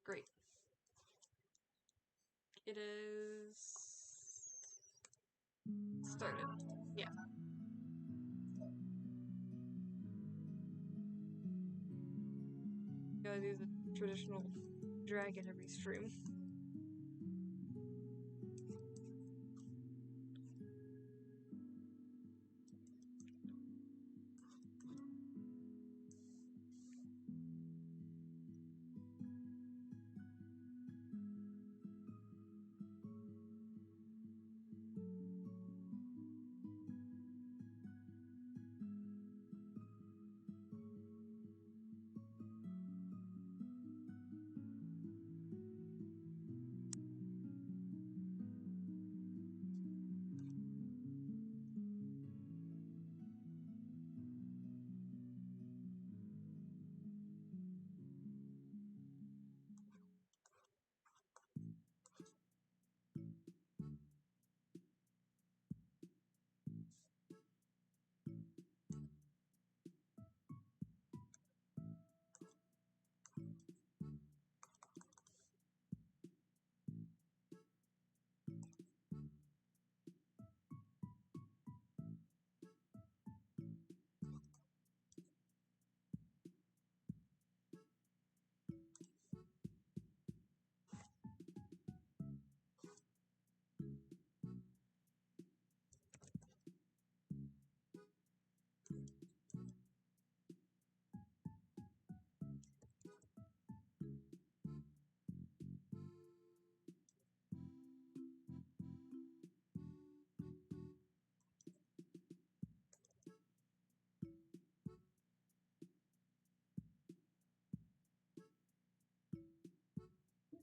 Great. It is started. Yeah. Gotta do the traditional dragon every stream.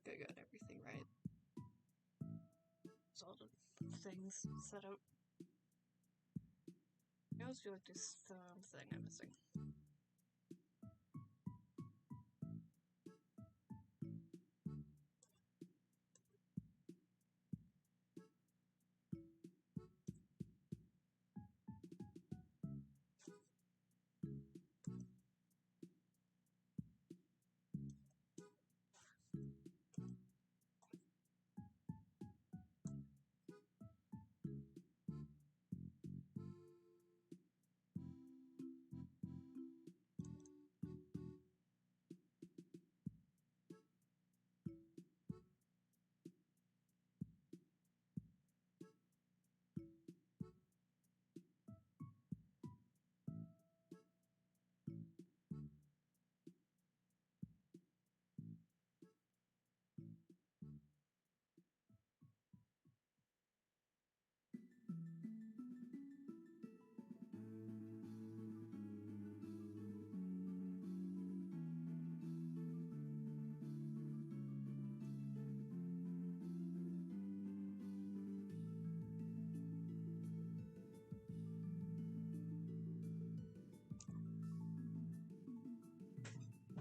I got everything right. It's all the things set up. I always feel like there's something I'm missing.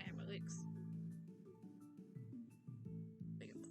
And my legs. Leggings.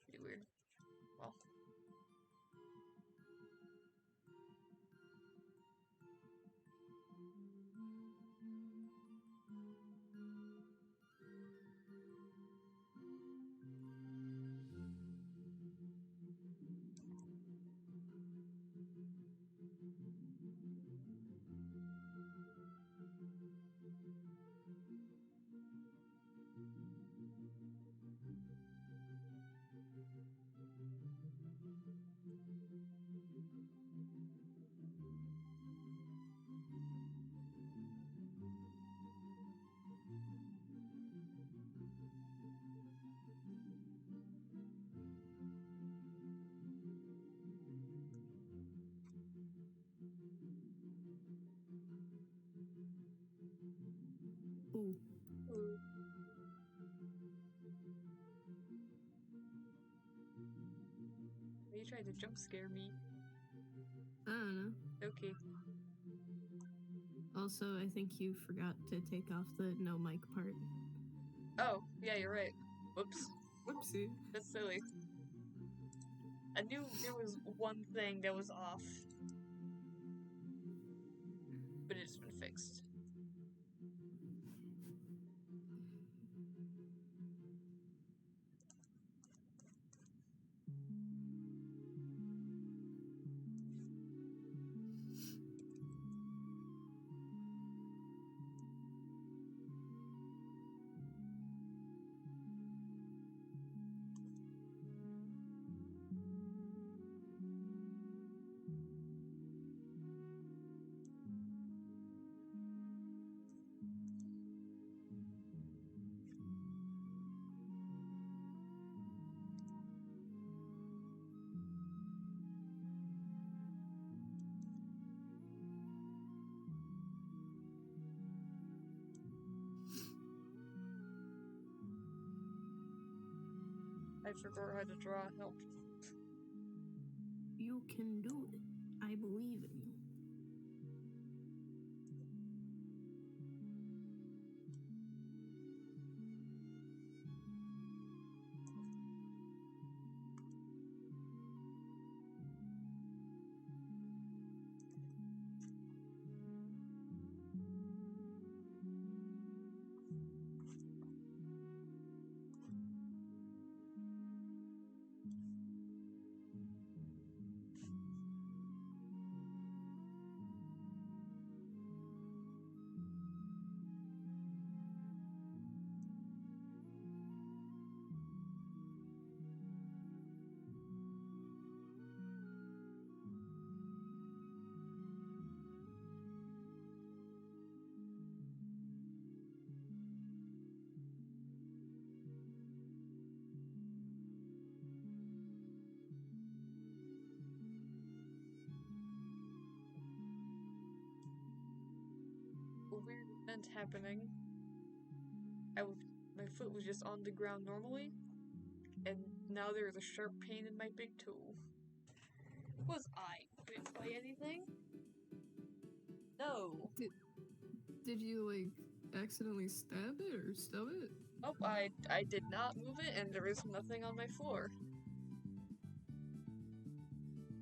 Pretty weird. Well. You tried to jump scare me. I don't know. Okay. Also, I think you forgot to take off the no mic part. Oh, yeah, you're right. Whoops. Whoopsie. That's silly. I knew there was one thing that was off. But it's been fixed. I forgot how to draw. Help. You can do it. I believe in you. A weird event happening. My foot was just on the ground normally, and now there's a sharp pain in my big toe. Was I bit by anything? No. Did you, like, accidentally stab it or stub it? Oh, I did not move it, and there is nothing on my floor.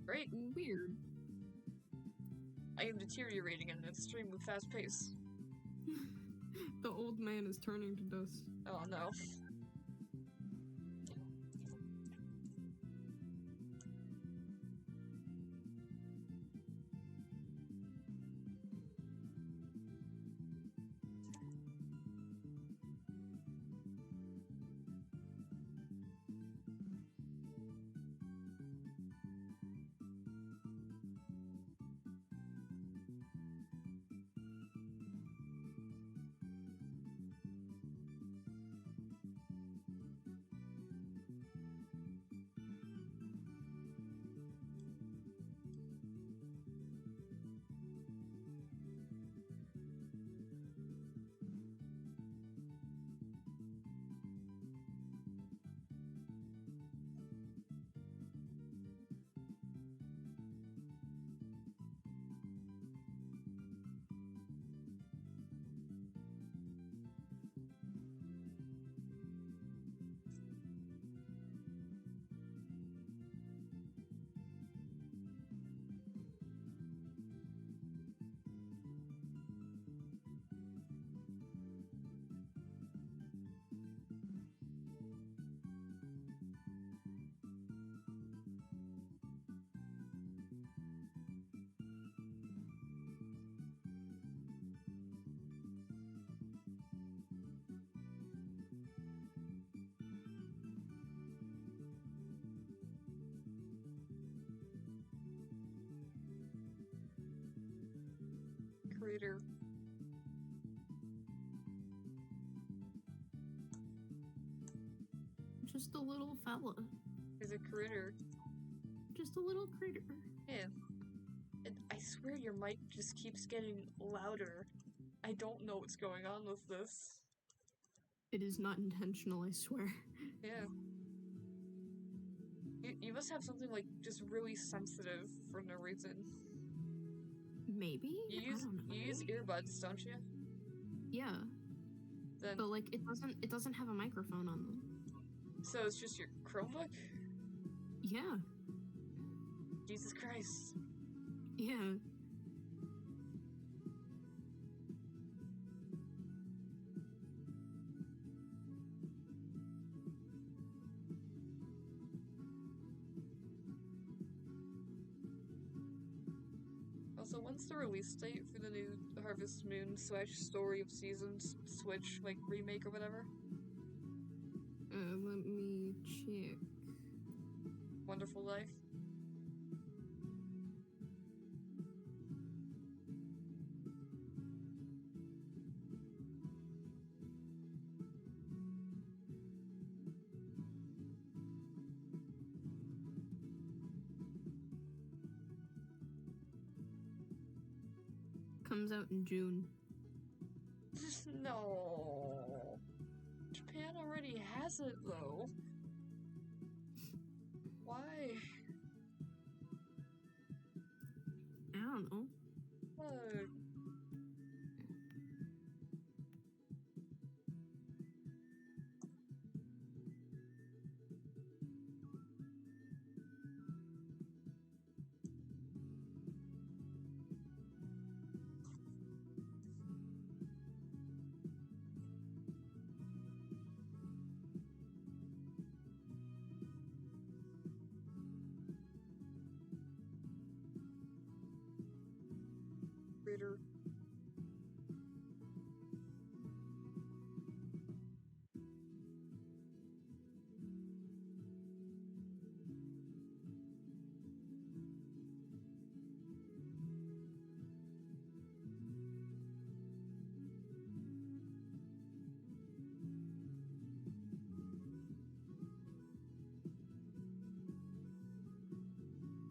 Great. Weird. I am deteriorating at an extremely fast pace. The old man is turning to dust. Oh no. Critter. Just a little fella. Is a critter. Just a little critter. Yeah. And I swear your mic just keeps getting louder. I don't know what's going on with this. It is not intentional, I swear. Yeah. You must have something like just really sensitive for no reason. Maybe? I don't know. You use earbuds, don't you? Yeah. Then But like it doesn't have a microphone on them. so it's just your Chromebook? Yeah. Jesus Christ. Yeah. Also, when's the release date for the new Harvest Moon / Story of Seasons Switch, like, remake or whatever? Let me check. Wonderful Life? Comes out in June. No. Japan already has it, though. Why? I don't know. Fuck. Reader.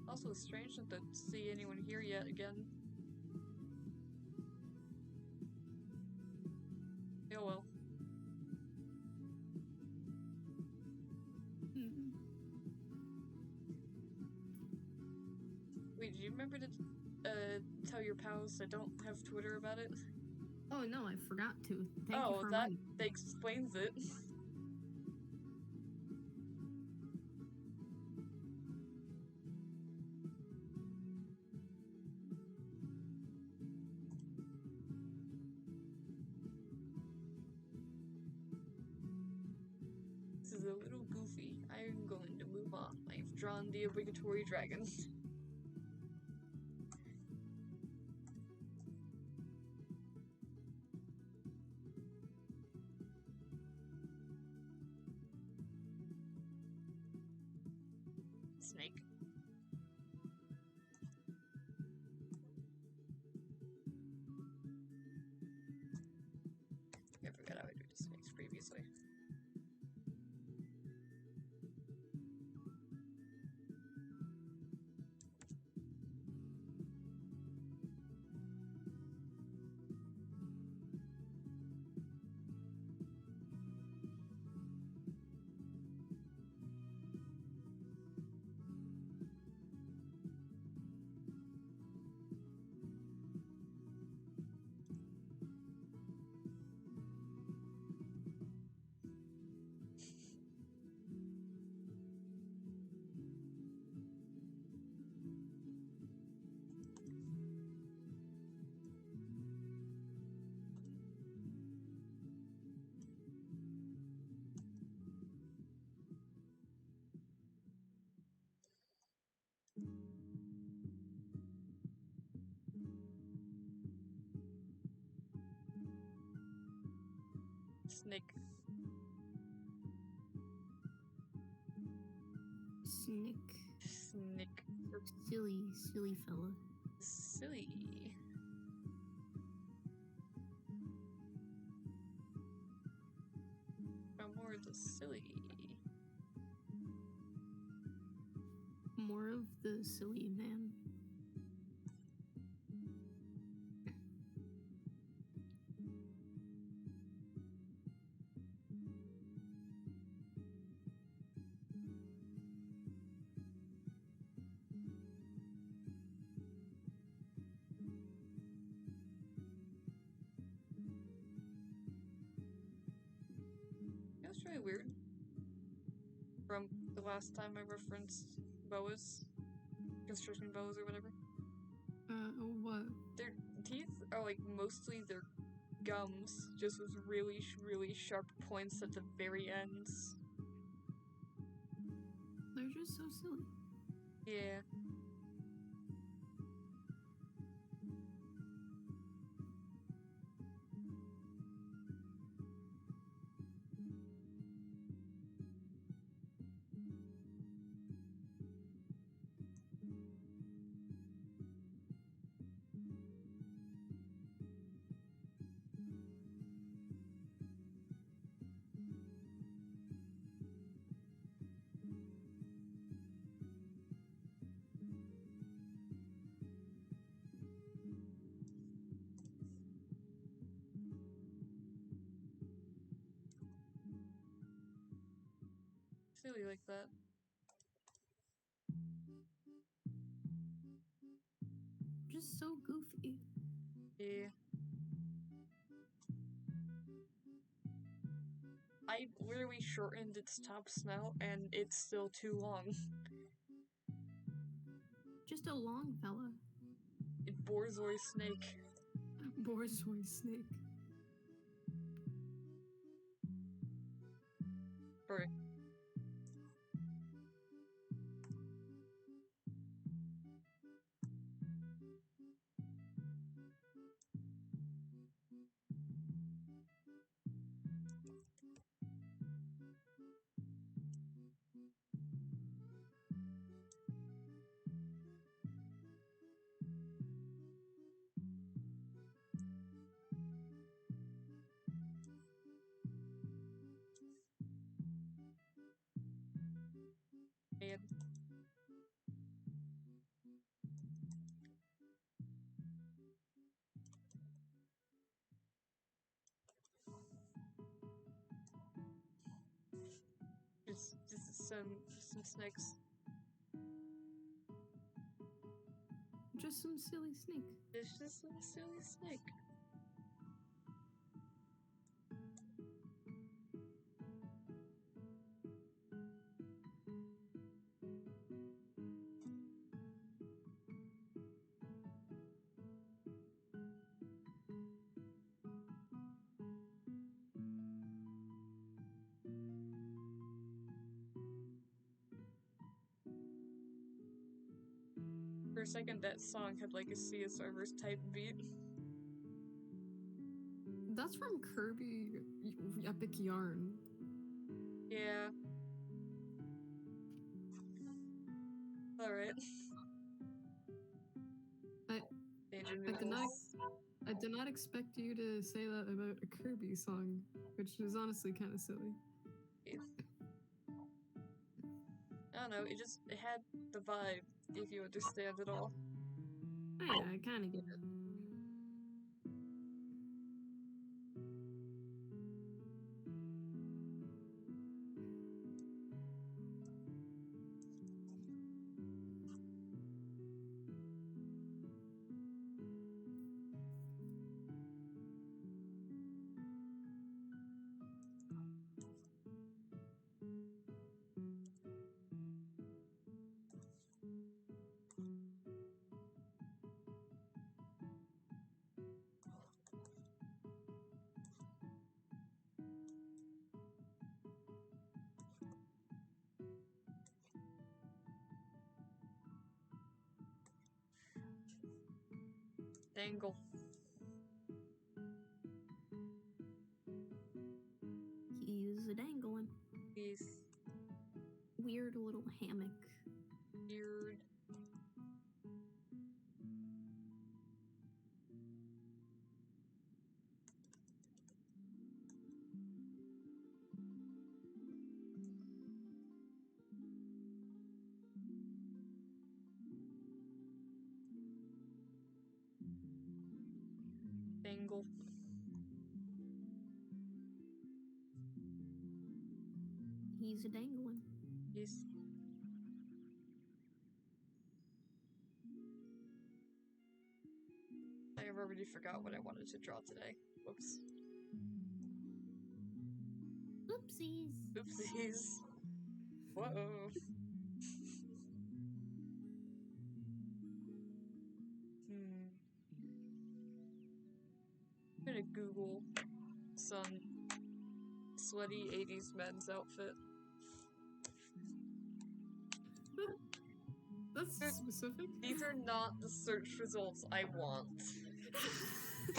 Also, it's strange not to see anyone here yet again. Oh well. Wait, do you remember to tell your pals that don't have Twitter about it? Oh no, I forgot to. Thank you for that reminding. explains it. This is a little goofy. I'm going to move on. I've drawn the obligatory dragon. Snake. I forgot how I drew the snakes previously. Snake. Snick. Snake. Silly fella. Silly. More of the silly. More of the silly man. really weird. From the last time I referenced boas, construction boas or whatever. What? Their teeth are like mostly their gums, just with really, really sharp points at the very ends. They're just so silly. Yeah. Silly like that. Just so goofy. Yeah. I literally shortened its top snout and it's still too long. Just a long fella. It borzoi snake. Borzoi snake. Sorry. Man. Just some snakes. Just some silly snake. It's just some silly snake. For a second, that song had like a CSR verse type beat. That's from Kirby Epic Yarn. Yeah. Alright. I did not expect you to say that about a Kirby song, which is honestly kind of silly. I don't know, it had the vibe, if you understand it all. Oh yeah, I kind of get it. Dangle. He's a dangling. He's weird little hammock. Weird. Dangle. He's a dangling. Yes. I have already forgot what I wanted to draw today. Whoops. Oopsies. Oopsies. Whoa. I'm gonna Google some sweaty 80s men's outfit. That's specific. These are not the search results I want.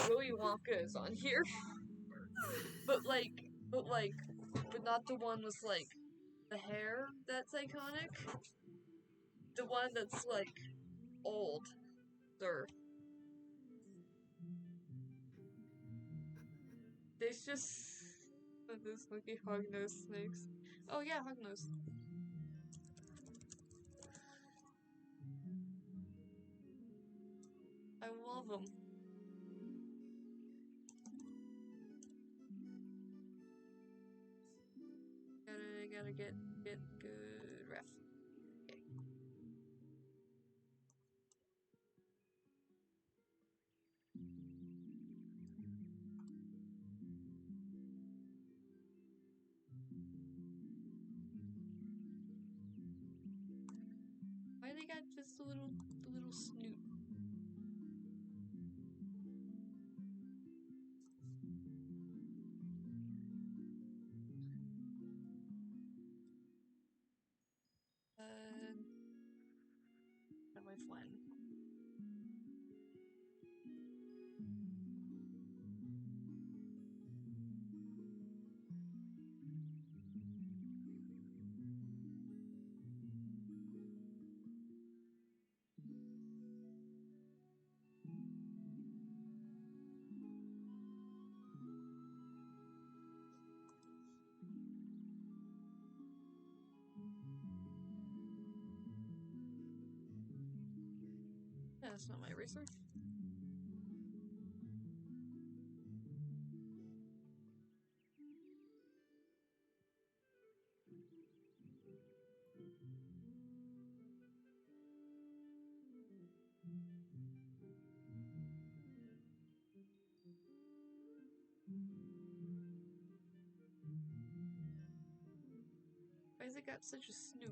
Willy Wonka is on here. But not the one with, like, the hair that's iconic. The one that's, like, old. There's just this lucky hognose snakes. Oh yeah, hognose. I love them. Gotta get good ref. Okay. Why they got just the little snoot? My friend. Yeah, that's not my eraser. Why has it got such a snoot?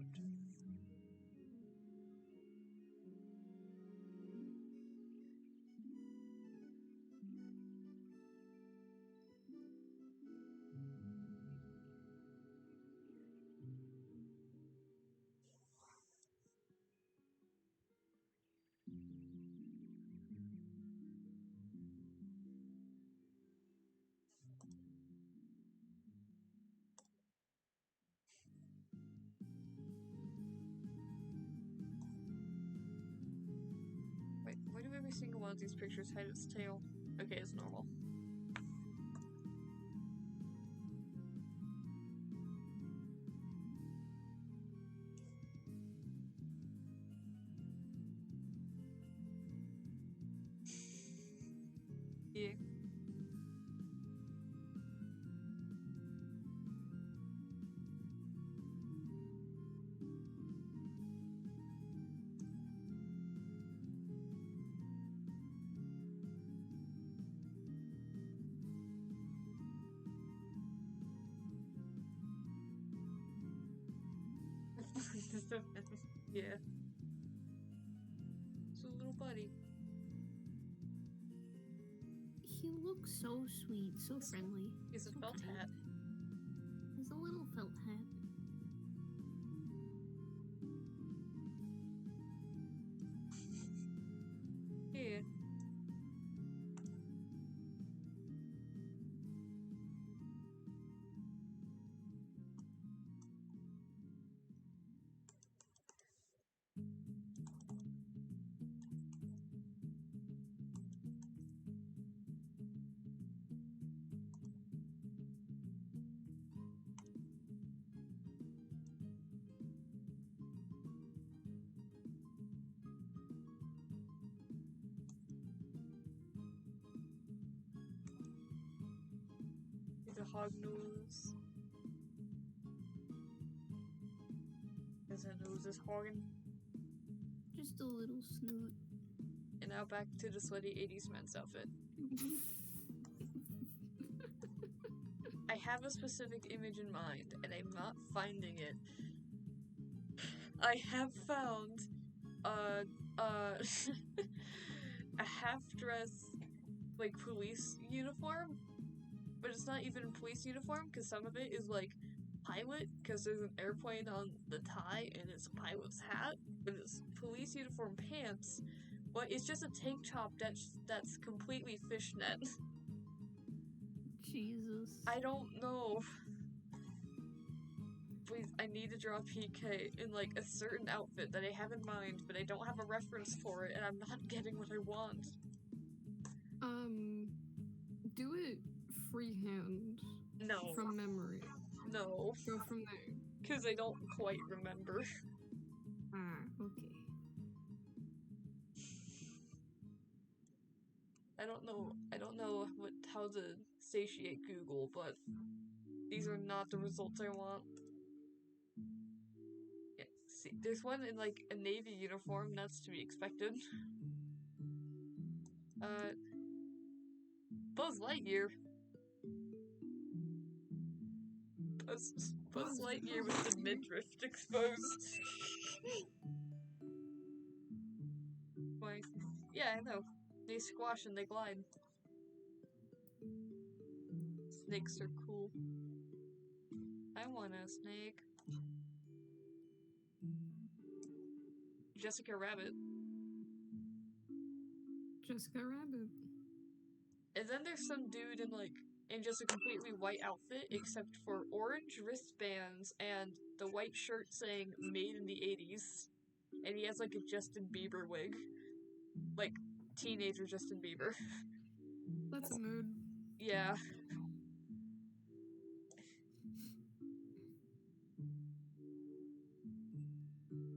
Wait, why do every single one of these pictures hide its tail? Okay, it's normal. Yeah. Yeah. It's a little buddy. He looks so sweet, so friendly. He's a so felt kind. hat. He's a little felt hat. Yeah. He's a hog nose. His nose is hogging. Just a little snoot. And now back to the sweaty 80s men's outfit. I have a specific image in mind, and I'm not finding it. I have found a half-dress, like, police uniform, but it's not even a police uniform, because some of it is, like, pilot, because there's an airplane on the tie, and it's a pilot's hat, but it's police uniform pants, but it's just a tank top that's completely fishnet. Jesus. I don't know. Please, I need to draw PK in, like, a certain outfit that I have in mind, but I don't have a reference for it, and I'm not getting what I want. Do it freehand. No. From memory. No. Go from there. Because I don't quite remember. Okay. I don't know how to satiate Google, but these are not the results I want. Yeah, see, there's one in, like, a Navy uniform, that's to be expected. Buzz Lightyear. Buzz Lightyear with the midriff exposed. Why? Yeah, I know. They squash and they glide. Snakes are cool. I want a snake. Jessica Rabbit. Jessica Rabbit. And then there's some dude in just a completely white outfit, except for orange wristbands and the white shirt saying "Made in the 80s." And he has, like, a Justin Bieber wig. Like, teenager Justin Bieber. That's a mood. Yeah.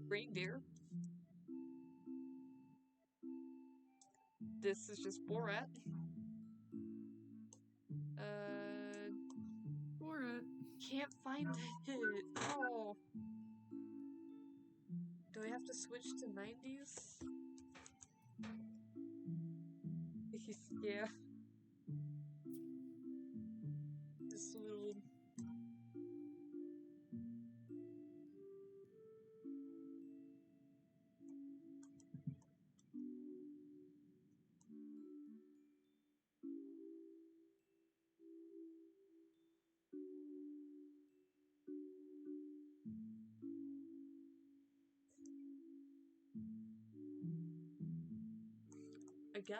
Reindeer. This is just Borat. Borat. Can't find it. Oh. Do I have to switch to 90s? Yeah. This little... a guy.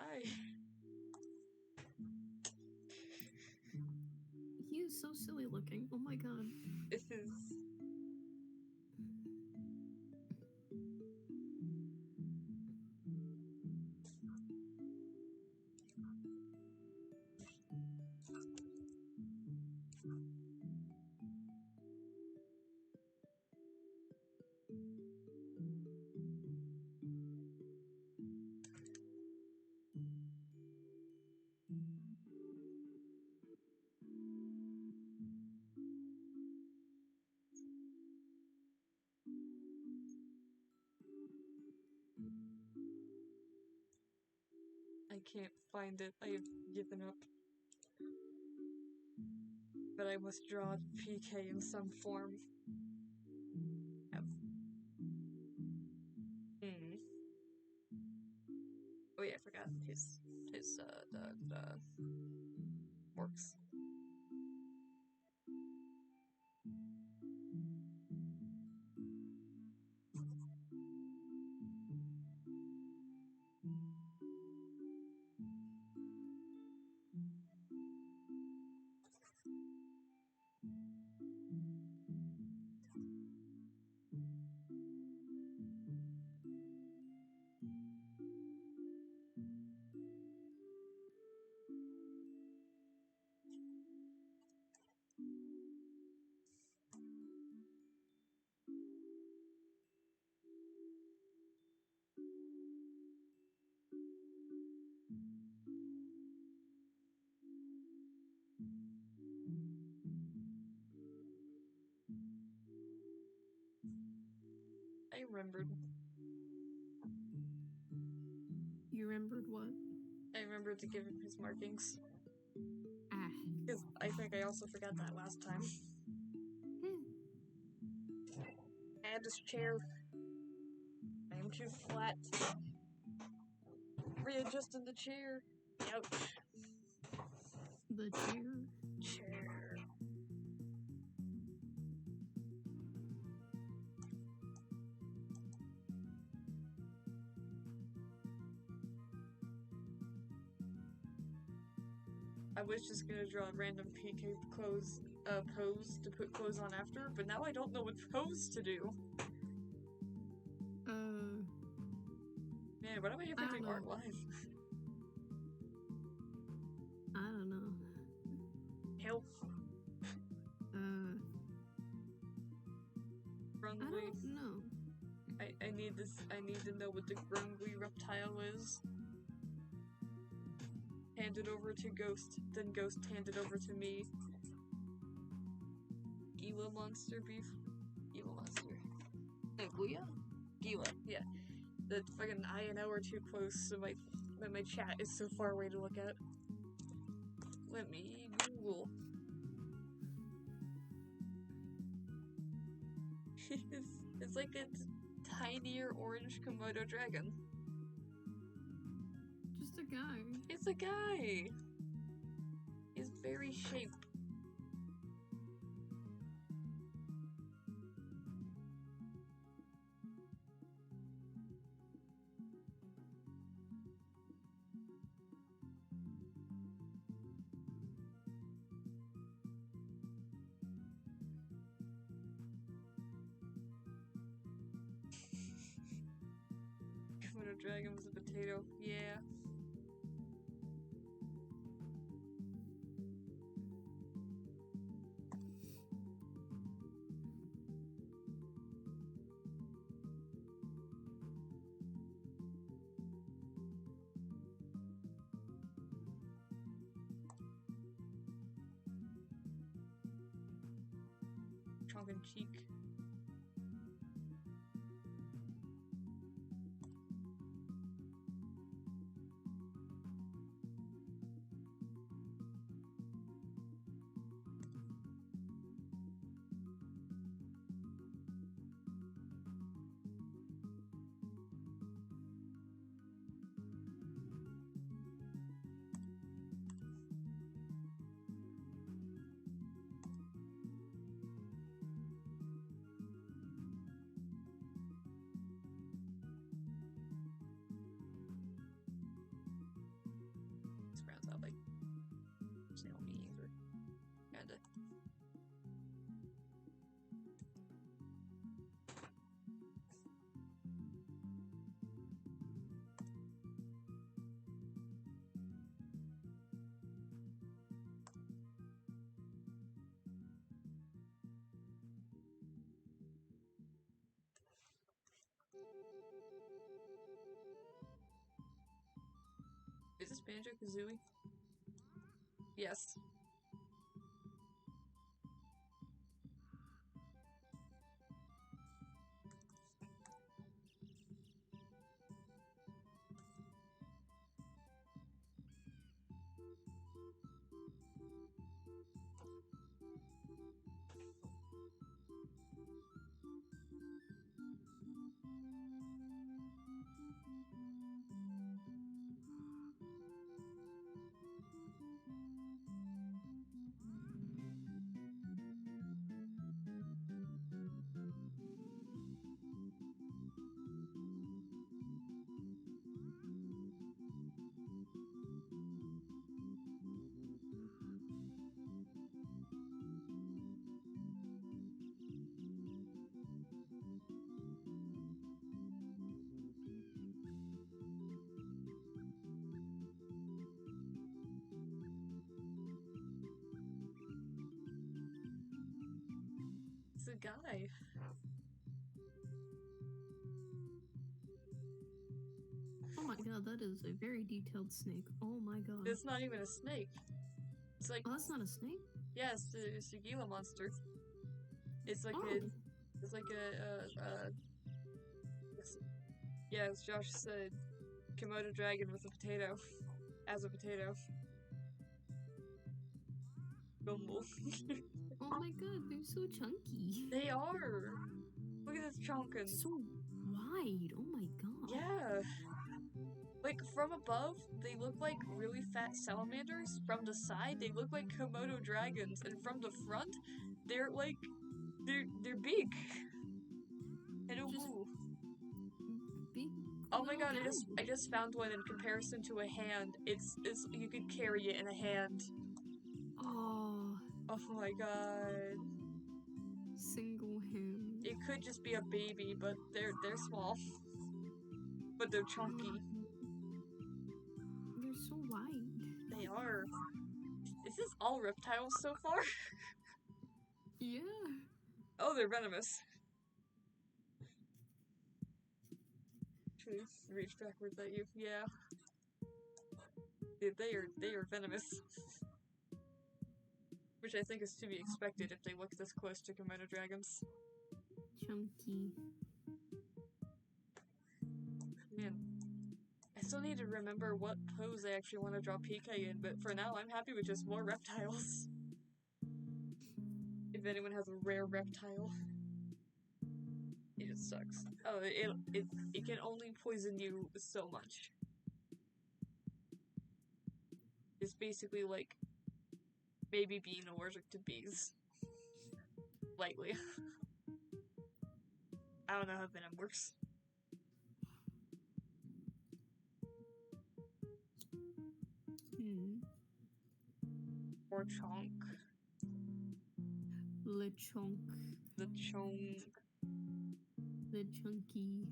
He is so silly looking. Oh my god. This is... I can't find it. I have given up. But I must draw PK in some form. Oh yeah, I forgot his the works. I remembered. You remembered what? I remembered to give him his markings. Ah. Because I think I also forgot that last time. And this chair. I am too flat. Readjusting the chair. Ouch. The chair. Chair. I was just gonna draw a random PK clothes pose to put clothes on after, but now I don't know what pose to do. Man, what am I ever doing art live? I don't know. Help. I Grungly. don't know. I need this. I need to know what the Grungly reptile is. Hand it over to Ghost, then Ghost hand it over to me. Gila monster beef. Gila monster. No, Gila? Gila, yeah. The fucking I and O are too close, so my chat is so far away to look at. Let me Google. It's like a tinier orange Komodo dragon. Just a guy. It's a guy! He's very shaped. Komodo dragon was a potato. Yeah. Tongue in cheek. This rounds out like snail meat or kinda. Is this Banjo-Kazooie? Yes. It's a guy. Oh my god, that is a very detailed snake. Oh my god. It's not even a snake. It's like, Oh, that's not a snake? yeah, it's a Gila monster. It's like Oh. it's like yeah, as Josh said, Komodo dragon with a potato, as a potato. Gumble. Oh my god, they're so chunky. They are. Look at this chunkin. So wide. Oh my god. Yeah. Like, from above, they look like really fat salamanders. From the side, they look like Komodo dragons. And from the front, they're like, they're big. Hello, Just boo. big. Oh my god, little I just found one in comparison to a hand. It's you could carry it in a hand. Oh, Oh my god. Single hand. It could just be a baby, but they're small. But they're chunky. they're so wide. They are. Is this all reptiles so far? Yeah. Oh, they're venomous. Should we reach backwards at you? Yeah. Dude, they are venomous. Which I think is to be expected if they look this close to Komodo dragons. Chunky. Man. I still need to remember what pose I actually want to draw PK in, but for now I'm happy with just more reptiles. If anyone has a rare reptile. It just sucks. Oh, it can only poison you so much. It's basically like maybe being allergic to bees. Lightly. I don't know how venom works. Or chonk. Le chunk. The chonk. The chunky.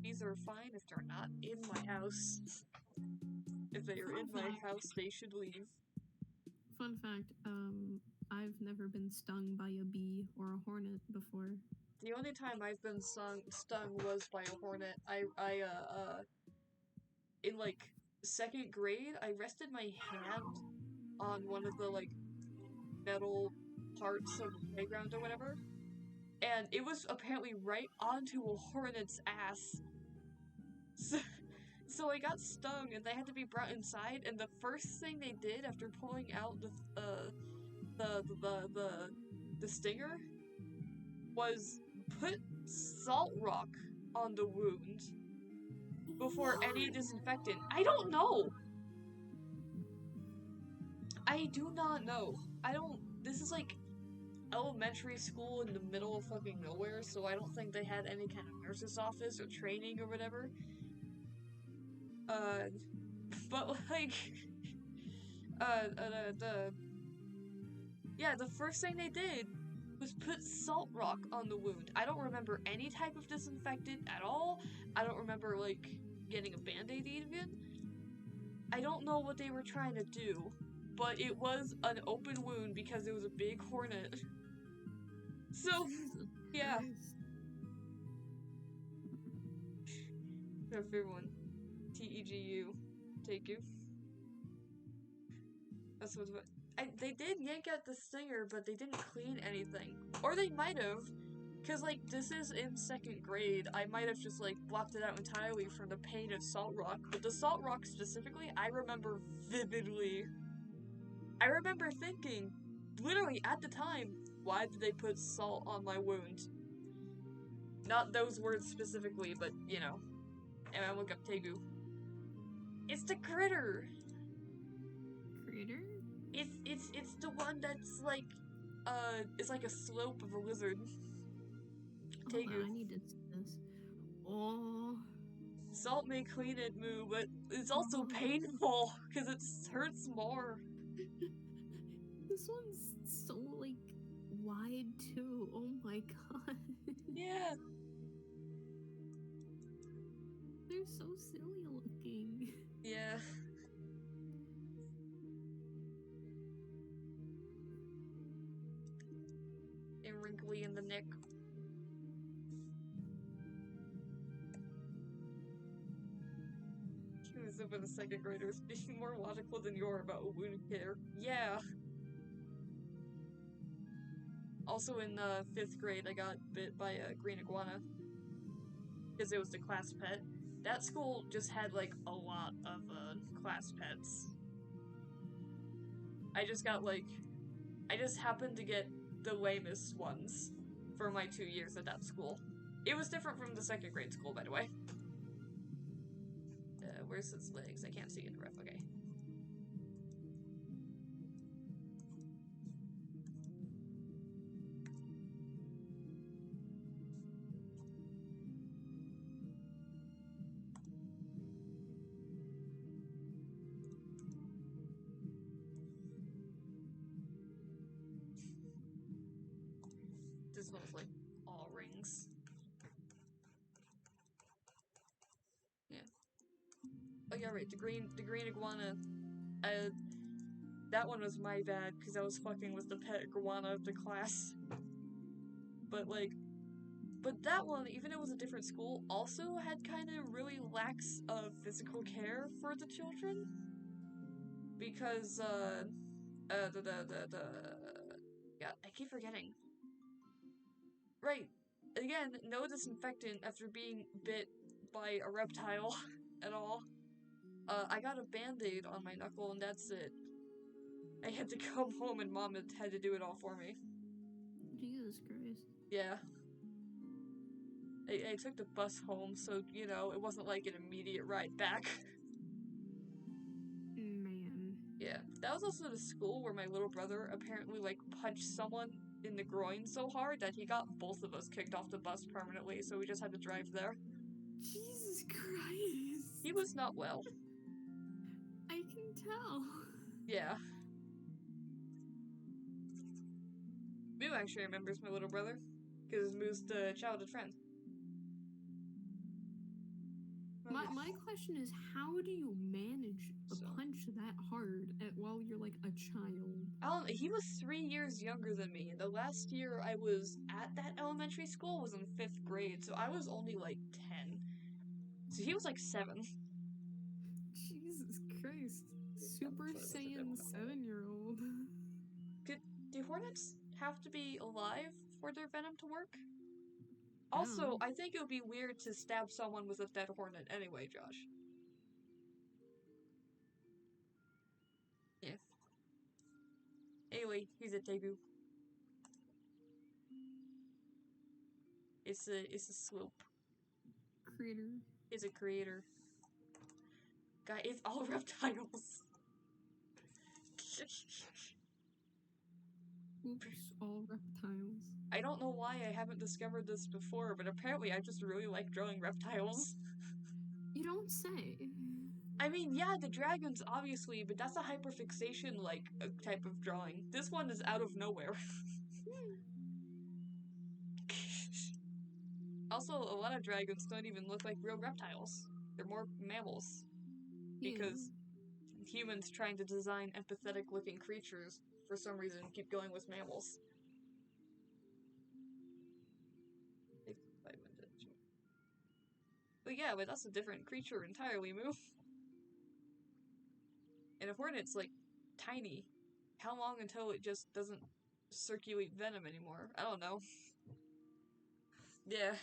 Bees are fine if they're not in my house. If they are in my house, they should leave. Fun fact, I've never been stung by a bee or a hornet before. The only time I've been stung was by a hornet. In like 2nd grade, I rested my hand on one of the like metal parts of the playground or whatever, and it was apparently right onto a hornet's ass. So I got stung, and they had to be brought inside. And the first thing they did after pulling out the stinger was put salt rock on the wound before any disinfectant. I don't know. I do not know. This is like elementary school in the middle of fucking nowhere, so I don't think they had any kind of nurse's office or training or whatever. But like, the first thing they did was put salt rock on the wound. I don't remember any type of disinfectant at all. I don't remember, like, getting a band-aid even. I don't know what they were trying to do, but it was an open wound because it was a big hornet. So, yeah. No, fair one. TEGU. Take you. That's what. They did yank out the stinger, but they didn't clean anything. Or they might have. Because, like, this is in 2nd grade. I might have just, like, blocked it out entirely from the pain of salt rock. But the salt rock specifically, I remember vividly. I remember thinking, literally at the time, why did they put salt on my wound? Not those words specifically, but, you know. And I look up Tegu. It's the critter! Critter? It's the one that's like, it's like a slope of a lizard. Hold on, I need to see this. Oh. Salt may clean it, Moo, but it's also painful, because it hurts more. This one's so, like, wide, too. Oh my god. Yeah. They're so silly looking. Yeah. And wrinkly in the neck. Humans over the 2nd graders being more logical than you are about wound care. Yeah. Also in 5th grade, I got bit by a green iguana. Because it was the class pet. That school just had, like, a lot of, class pets. I just got, like, I just happened to get the lamest ones for my 2 years at that school. It was different from the 2nd grade school, by the way. Where's his legs? I can't see in the ref, okay. This one's like all rings. Yeah. Oh yeah, right. The green iguana. That one was my bad because I was fucking with the pet iguana of the class. But that one, even though it was a different school, also had kind of really lax physical care for the children. Because yeah, I keep forgetting. Right. Again, no disinfectant after being bit by a reptile at all. I got a band-aid on my knuckle and that's it. I had to come home and Mom had to do it all for me. Jesus Christ. Yeah. I took the bus home, so, you know, it wasn't like an immediate ride back. Man. Yeah. That was also the school where my little brother apparently, like, punched someone in the groin so hard that he got both of us kicked off the bus permanently, so we just had to drive there. Jesus Christ. He was not well. I can tell. Yeah. Moo actually remembers my little brother, because Moo's the childhood friend. My question is, how do you manage a punch that hard while you're like a child? He was 3 years younger than me, and the last year I was at that elementary school was in 5th grade, so I was only like 10. So he was like 7. Jesus Christ. Super Saiyan 7-year-old. Do hornets have to be alive for their venom to work? Also, I think it would be weird to stab someone with a dead hornet anyway, Josh. Yeah. Anyway, he's a Tegu. It's a slope. Creator. It's a creator. Guy, it's all reptiles. Oops, all reptiles. I don't know why I haven't discovered this before, but apparently I just really like drawing reptiles. You don't say. I mean, yeah, the dragons, obviously, but that's a hyperfixation, like, type of drawing. This one is out of nowhere. Also, a lot of dragons don't even look like real reptiles. They're more mammals. Because humans trying to design empathetic-looking creatures, for some reason, keep going with mammals. But yeah, but that's a different creature entirely, Moo. And a hornet's, like, tiny. How long until it just doesn't circulate venom anymore? I don't know. Yeah.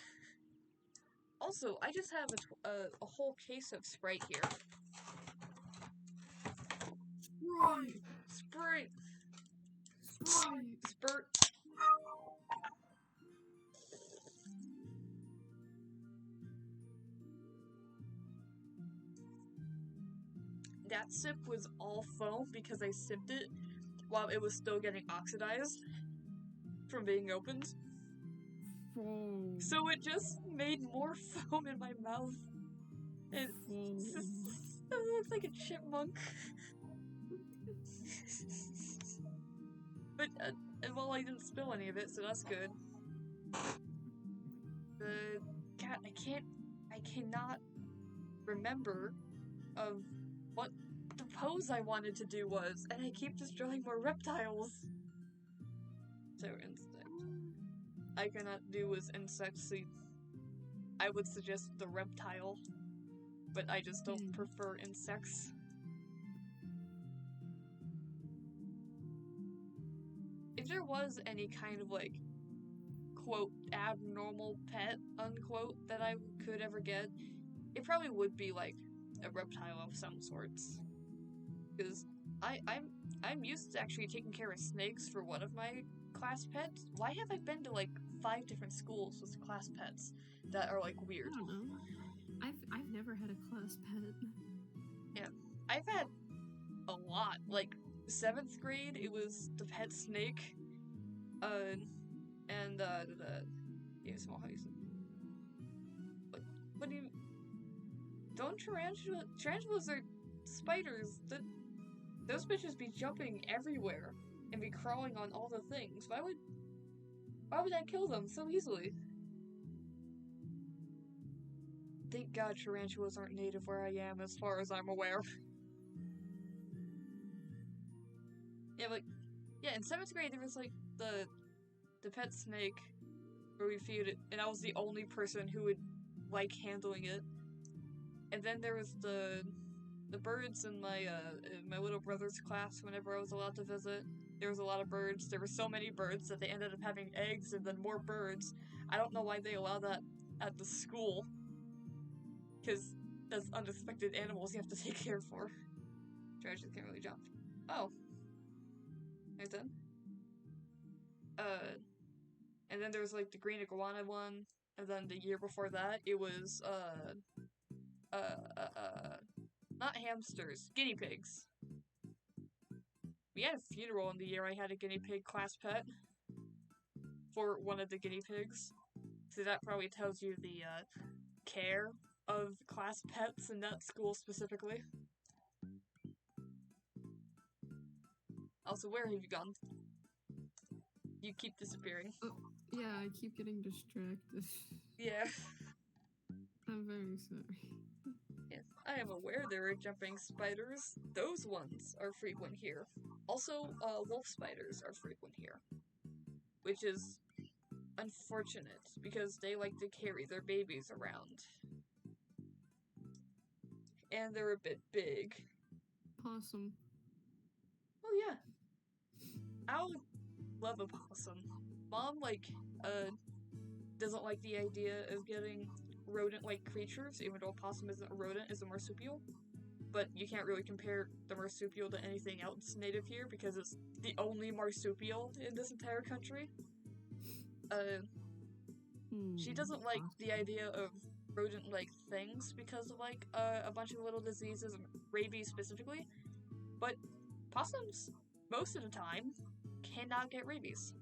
Also, I just have a whole case of Sprite here. Sprite! Spurt! That sip was all foam because I sipped it while it was still getting oxidized from being opened. Foam. So it just made more foam in my mouth. It looks like a chipmunk. But, well, I didn't spill any of it, so that's good. God, I cannot remember of what the pose I wanted to do was, and I keep just drawing more reptiles. So, insect. I cannot do with insects, so I would suggest the reptile, but I just don't prefer insects. If there was any kind of, like, quote, abnormal pet, unquote, that I could ever get, it probably would be, like, a reptile of some sorts. Because I'm used to actually taking care of snakes for one of my class pets. Why have I been to like 5 different schools with class pets that are like weird? I don't know. I've never had a class pet. Yeah, I've had a lot. Like 7th grade, it was the pet snake, and yeah, small house. What do you? Don't tarantulas are spiders. Those bitches be jumping everywhere and be crawling on all the things. Why would I kill them so easily? Thank God tarantulas aren't native where I am, as far as I'm aware. Yeah, like, yeah, in 7th grade there was like the pet snake where we feed it, and I was the only person who would like handling it. And then there was the birds in my little brother's class whenever I was allowed to visit. There was a lot of birds. There were so many birds that they ended up having eggs and then more birds. I don't know why they allow that at the school. Because that's unexpected animals you have to take care for. Tarantulas can't really jump. Oh. Right then. And then there was like the green iguana one. And then the year before that, it was, not hamsters, guinea pigs. We had a funeral in the year I had a guinea pig class pet for one of the guinea pigs. So that probably tells you the care of class pets in that school specifically. Also, where have you gone? You keep disappearing. Yeah, I keep getting distracted. Yeah. I'm very sorry. Yes, I am aware there are jumping spiders. Those ones are frequent here. Also, wolf spiders are frequent here. Which is unfortunate, because they like to carry their babies around. And they're a bit big. Possum. Oh yeah. I would love a possum. Mom, doesn't like the idea of getting rodent-like creatures, even though a possum isn't a rodent, it's a marsupial. But you can't really compare the marsupial to anything else native here, because it's the only marsupial in this entire country. She doesn't like the idea of rodent-like things because of, like, a bunch of little diseases, rabies specifically. But possums, most of the time, cannot get rabies.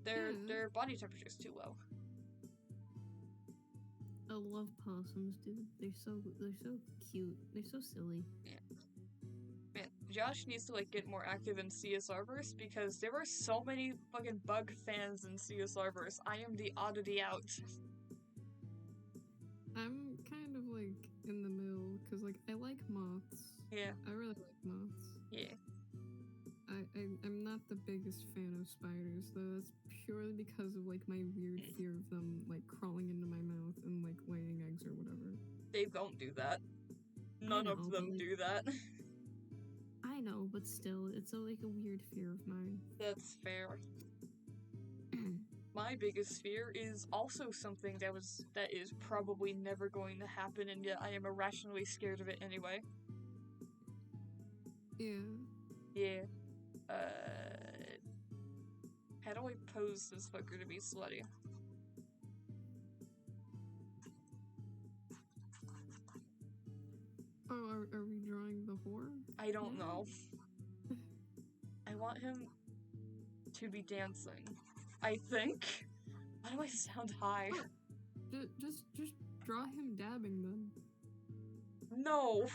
Their body temperature is too low. I love possums, dude. They're so cute. They're so silly. Yeah. Man, Josh needs to, like, get more active in CSRverse, because there are so many fucking bug fans in CSRverse. I am the oddity out. I'm kind of, like, in the middle, because, like, I like moths. Yeah. I really like moths. Yeah. I'm not the biggest fan of spiders, though. That's purely because of, like, my weird fear of them, like, crawling into my mouth and, like, laying eggs or whatever. They don't do that. None of them do that. I know, but still, it's like a weird fear of mine. That's fair. My biggest fear is also something that is probably never going to happen, and yet I am irrationally scared of it anyway. Yeah. Yeah. How do I pose this fucker to be slutty? Oh, are we drawing the whore? I don't know. I want him to be dancing. I think. Why do I sound high? Just draw him dabbing then. No.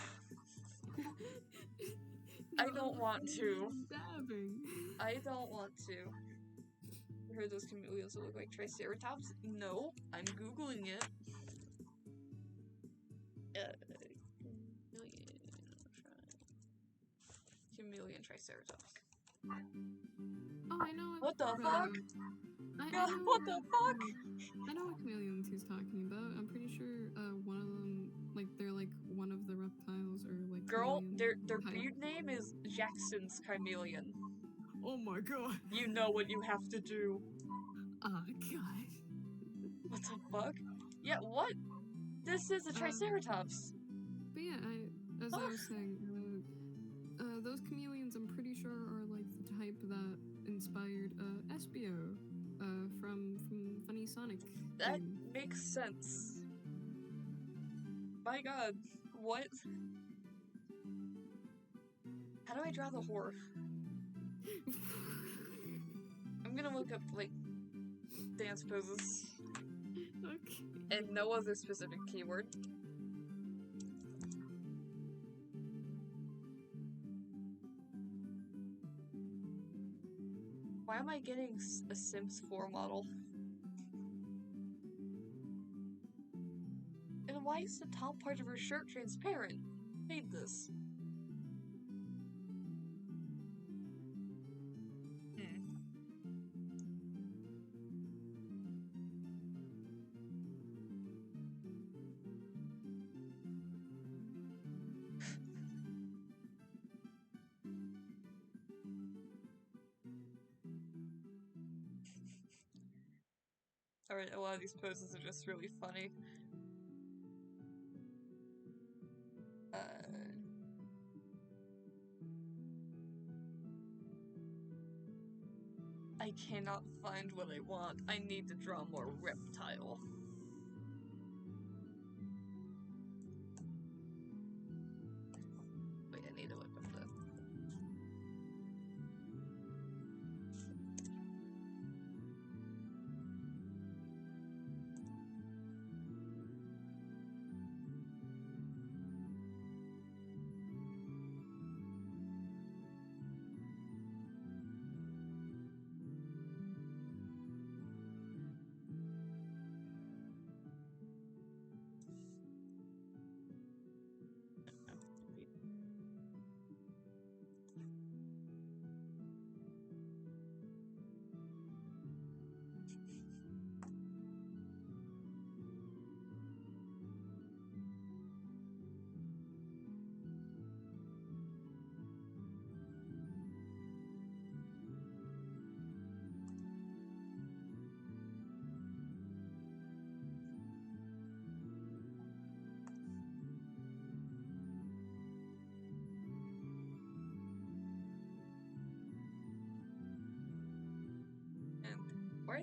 I don't want to. Dabbing. I don't want to. You heard those chameleons that look like triceratops? No, I'm googling it. Chameleon triceratops. Oh, I know. What the fuck? What the fuck? I know what chameleons he's talking about. I'm pretty sure one of them, like, they're like one of the reptiles or like. Girl, their breed name is Jackson's chameleon. Oh my god. You know what you have to do. Oh god. What the fuck? Yeah, what? This is a triceratops. But yeah, as I was saying, those chameleons, I'm pretty sure, are like the type that inspired Espio from Funny Sonic. That thing. makes sense. My god, what? How do I draw the whore? I'm gonna look up, like, dance poses. Okay. And no other specific keyword. Why am I getting a Sims 4 model? And why is the top part of her shirt transparent? Hate this. Alright, a lot of these poses are just really funny. I cannot find what I want. I need to draw more reptile. Wait, I need to look up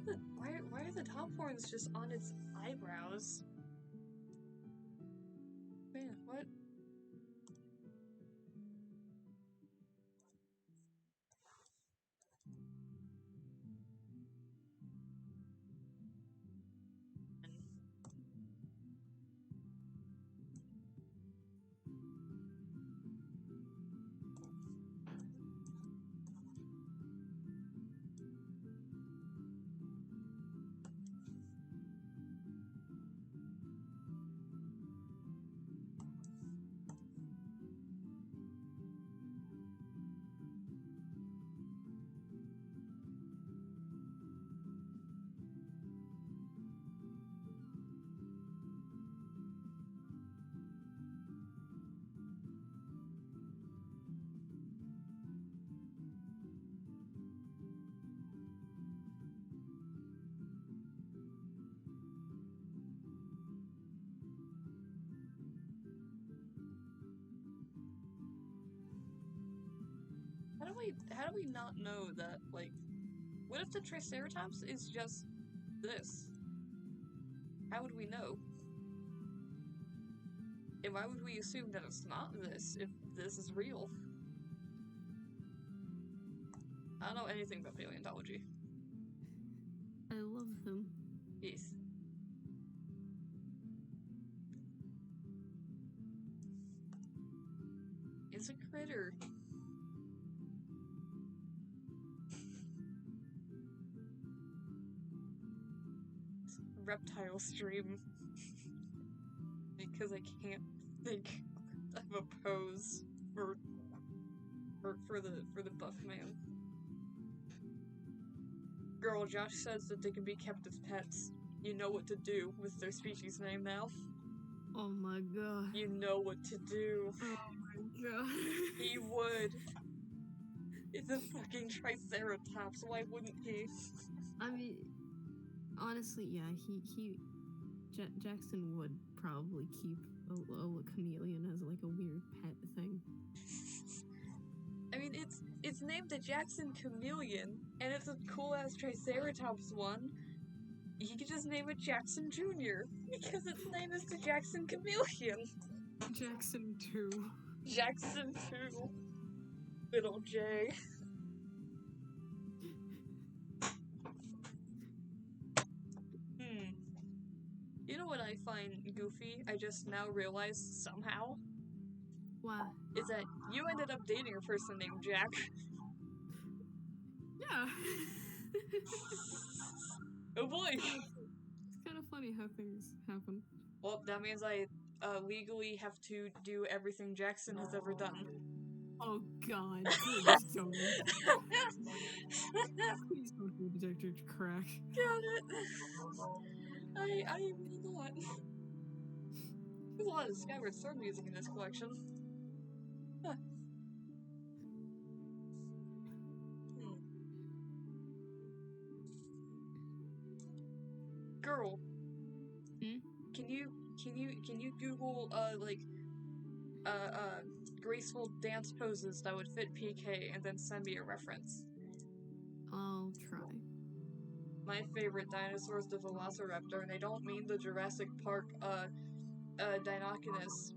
the... Why are the top horns just on its eyebrows? Man, what? How do we not know that, like, what if the Triceratops is just this? How would we know? And why would we assume that it's not this if this is real? I don't know anything about paleontology. I love him. Yes. It's a critter. Reptile stream. Because I can't think of a pose for the buff man. Girl, Josh says that they can be kept as pets. You know what to do with their species name now. Oh my god. You know what to do. Oh my god. He would. It's a fucking Triceratops, why wouldn't he? I mean, honestly, yeah, Jackson would probably keep a chameleon as like a weird pet thing. mean, it's named the Jackson Chameleon, and it's a cool-ass Triceratops one. You could just name it Jackson Jr. because its name is the Jackson Chameleon. Jackson 2. Jackson 2. Little J. You know what I find goofy? I just now realized somehow? What? Is that you ended up dating a person named Jack. Yeah. Oh boy! It's kind of funny how things happen. Well, that means I legally have to do everything Jackson has ever done. Oh god, please don't. Please don't be addicted to crack. Got it! I will not. There's a lot of Skyward Sword music in this collection. Huh. Girl. Hmm? Can you Google graceful dance poses that would fit PK and then send me a reference? I'll try. My favorite dinosaur is the Velociraptor, and I don't mean the Jurassic Park Deinonychus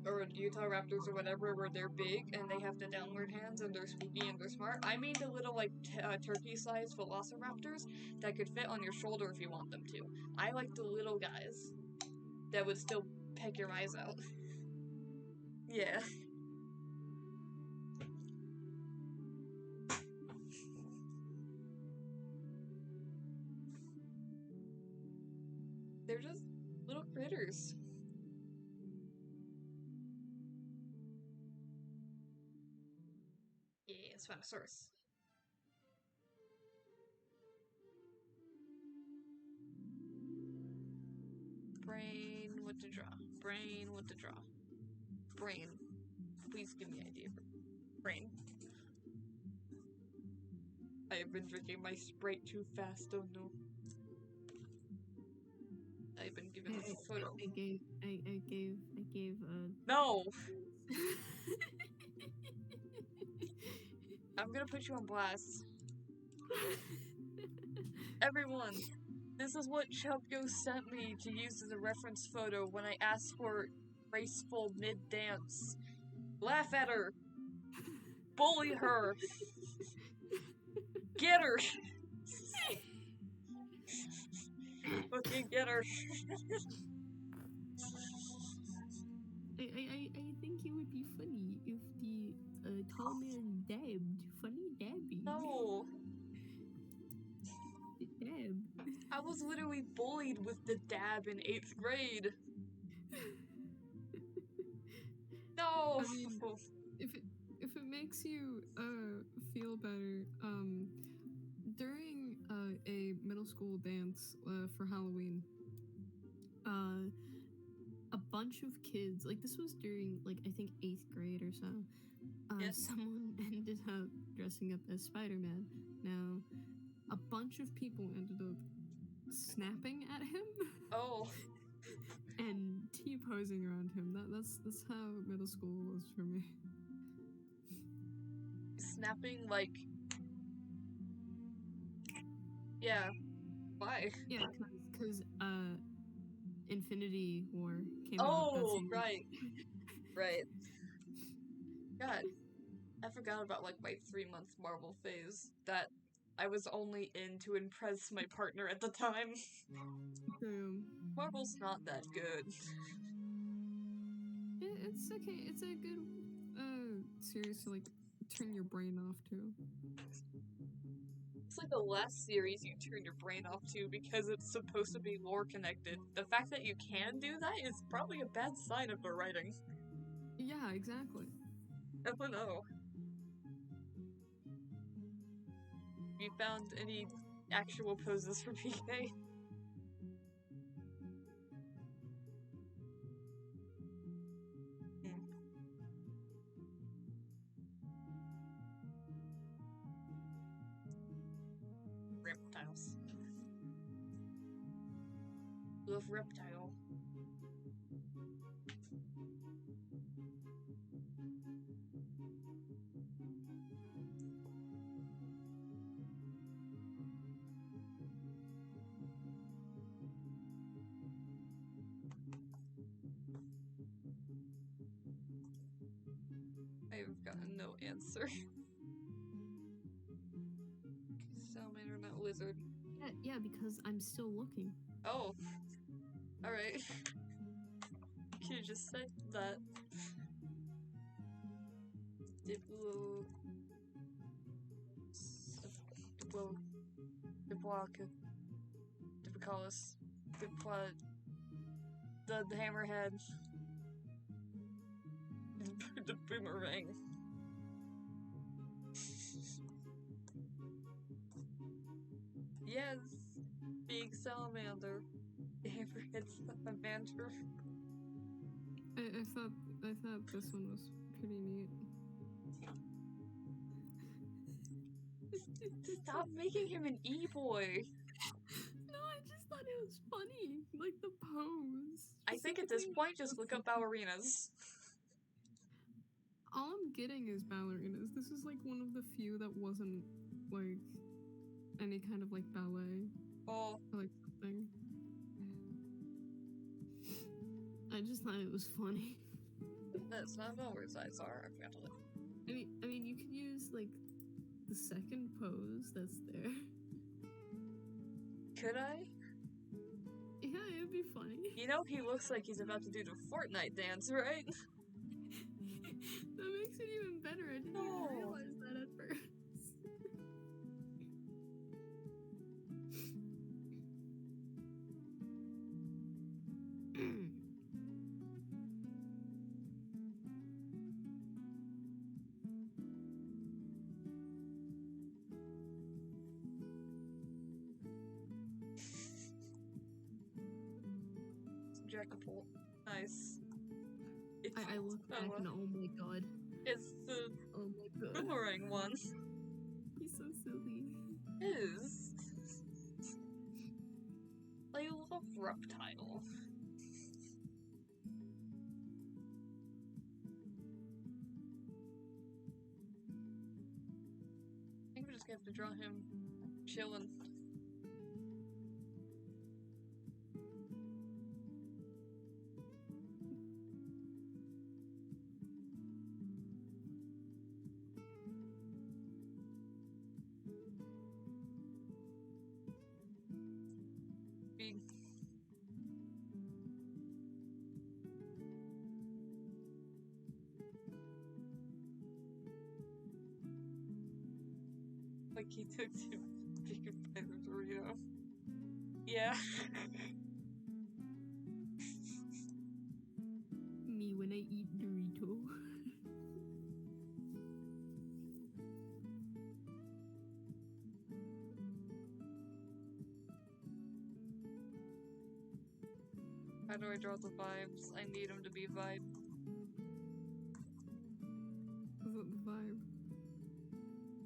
or Utah Raptors or whatever, where they're big and they have the downward hands and they're spooky and they're smart. I mean the little like turkey-sized Velociraptors that could fit on your shoulder if you want them to. I like the little guys that would still peck your eyes out. Yeah. They're just little critters. Yeah, Spinosaurus. Brain, what to draw? Brain, what to draw? Brain. Please give me an idea for brain. I have been drinking my Sprite too fast, oh no. I've been given a photo. I gave No! I'm gonna put you on blast. Everyone, this is what Chubgo sent me to use as a reference photo when I asked for graceful mid-dance. Laugh at her! Bully her! Get her! Fucking get her! I think it would be funny if the tall man dabbed. Funny dabbing. No! The dab. I was literally bullied with the dab in 8th grade. No! I mean, if it makes you feel better, during a middle school dance for Halloween, a bunch of kids, like this was during like I think 8th grade or so, Yes. someone ended up dressing up as Spider-Man. Now, a bunch of people ended up snapping at him. Oh. And T-posing around him. That's how middle school was for me. Snapping, like... Yeah. Why? Yeah, because Infinity War came out. Oh, right. Right. God. I forgot about, like, my 3-month Marvel phase. That I was only in to impress my partner at the time. Marvel's not that good. It's okay. It's a good series to, like, turn your brain off to. It's like the last series you turn your brain off to because it's supposed to be lore connected. The fact that you can do that is probably a bad sign of the writing. Yeah, exactly. I don't know. Have you found any actual poses for PK? Reptiles. Love reptile. I've gotten no answer. Salamander, not lizard. Yeah, because I'm still looking. Oh. Alright. You could've just said that. Diplo... Diploca... Dipicalis... The hammerhead... the boomerang... Yes! Big salamander... Hammerhead salamander... I thought this one was pretty neat. Stop making him an e-boy! No, I just thought it was funny. Like the pose. I think at this point, just look up ballerinas. All I'm getting is ballerinas. This is like one of the few that wasn't like any kind of like ballet Oh, or like something. I just thought it was funny. that's not what words eyes are. I forgot to look. I mean, you could use like the second pose that's there. Could I? Yeah, it'd be funny. You know, he looks like he's about to do the Fortnite dance, right? That makes it even better. I didn't No. even realize that at first. Jackapult. Nice. It's, I look back and oh my god. it's the Oh my god. boomerang one. He's so silly. Is. I love reptile. I think we're just gonna have to draw him chilling. Big. Like he took too big a bite of Dorito. Yeah. Me when I eat Dorito. How do I draw the vibes? I need him to be vibe. Is that the vibe?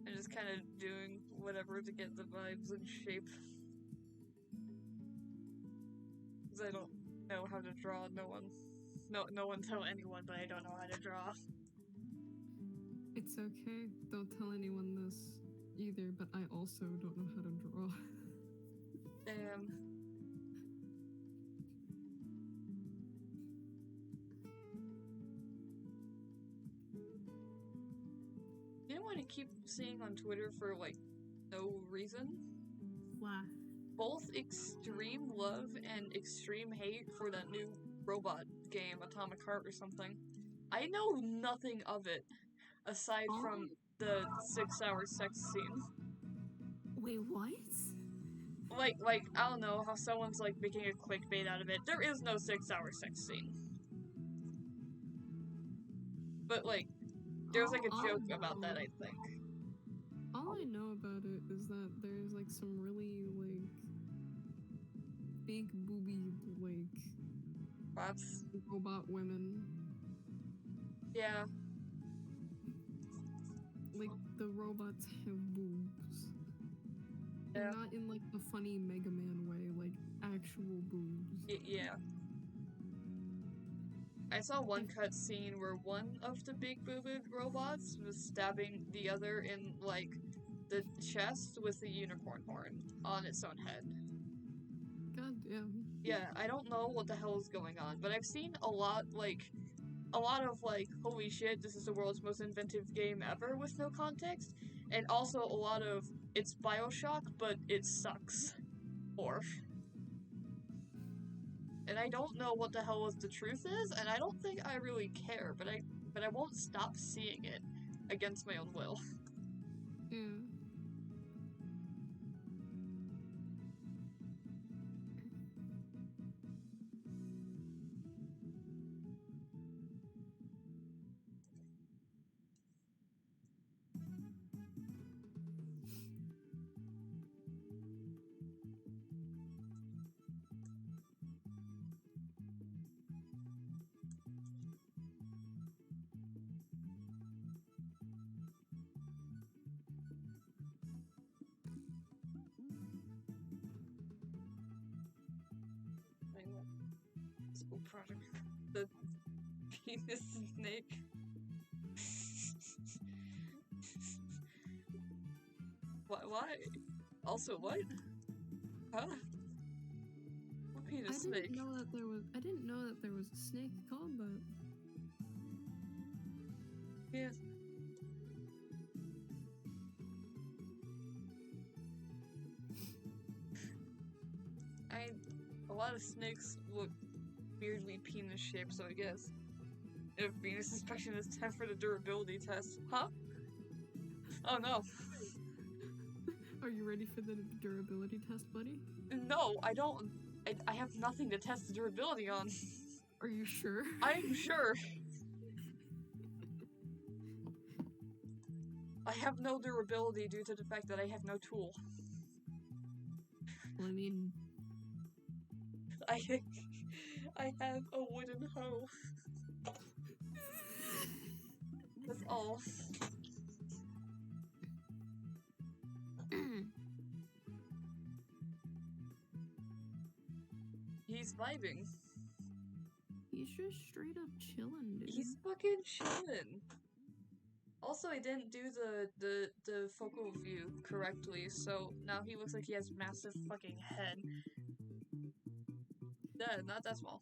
I'm just kind of doing whatever to get the vibes in shape. Because I don't know how to draw. No one tell anyone, but I don't know how to draw. It's okay. Don't tell anyone this either, but I also don't know how to draw. Damn. You know what I keep seeing on Twitter for, like, no reason? Why? Both extreme love and extreme hate for that new robot game, Atomic Heart or something. I know nothing of it, aside from the 6-hour sex scene. Wait, what? Like, I don't know how someone's, like, making a clickbait out of it. There is no 6-hour sex scene. But, like, there's, like, a joke about that, I think. All I know about it is that there's like some really like big booby like That's... robot women. Yeah. Like the robots have boobs. Yeah. And not in like the funny Mega Man way, like actual boobs. Yeah. I saw one cutscene where one of the big boobed robots was stabbing the other in, like, the chest with the unicorn horn on its own head. God damn. Yeah, I don't know what the hell is going on, but I've seen a lot, like, a lot of like, holy shit, this is the world's most inventive game ever with no context, and also a lot of it's BioShock, but it sucks. Or. And I don't know what the hell the truth is, and I don't think I really care, but I won't stop seeing it against my own will. Yeah. School project. The penis snake. Why? Also, what? Huh? What penis snake? I didn't know that there was a snake combat. Yeah. A lot of snakes look weirdly penis shaped, so I guess. If Venus inspection is 10 for the durability test. Huh? Oh no. Are you ready for the durability test, buddy? No, I don't. I have nothing to test the durability on. Are you sure? I'm sure. I have no durability due to the fact that I have no tool. Well, I mean... I have a wooden hoe. That's all. He's vibing. He's just straight up chilling, dude. He's fucking chilling. Also, I didn't do the focal view correctly, so now he looks like he has massive fucking head. Yeah, not that small.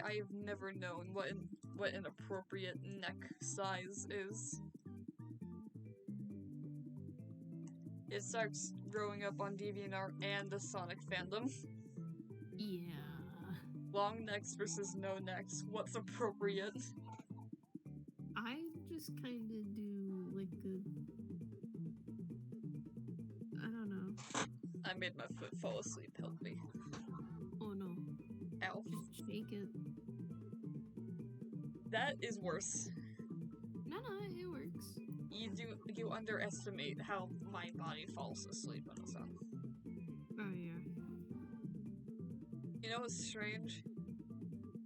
I've never known what an appropriate neck size is. It starts growing up on DeviantArt and the Sonic fandom. Yeah. Long necks versus no necks. What's appropriate? I just kind of do like I don't know. I made my foot fall asleep. Help me. Oh no. Ow. Just shake it. That is worse. No, it works. You underestimate how my body falls asleep when it's on. Oh yeah. You know what's strange?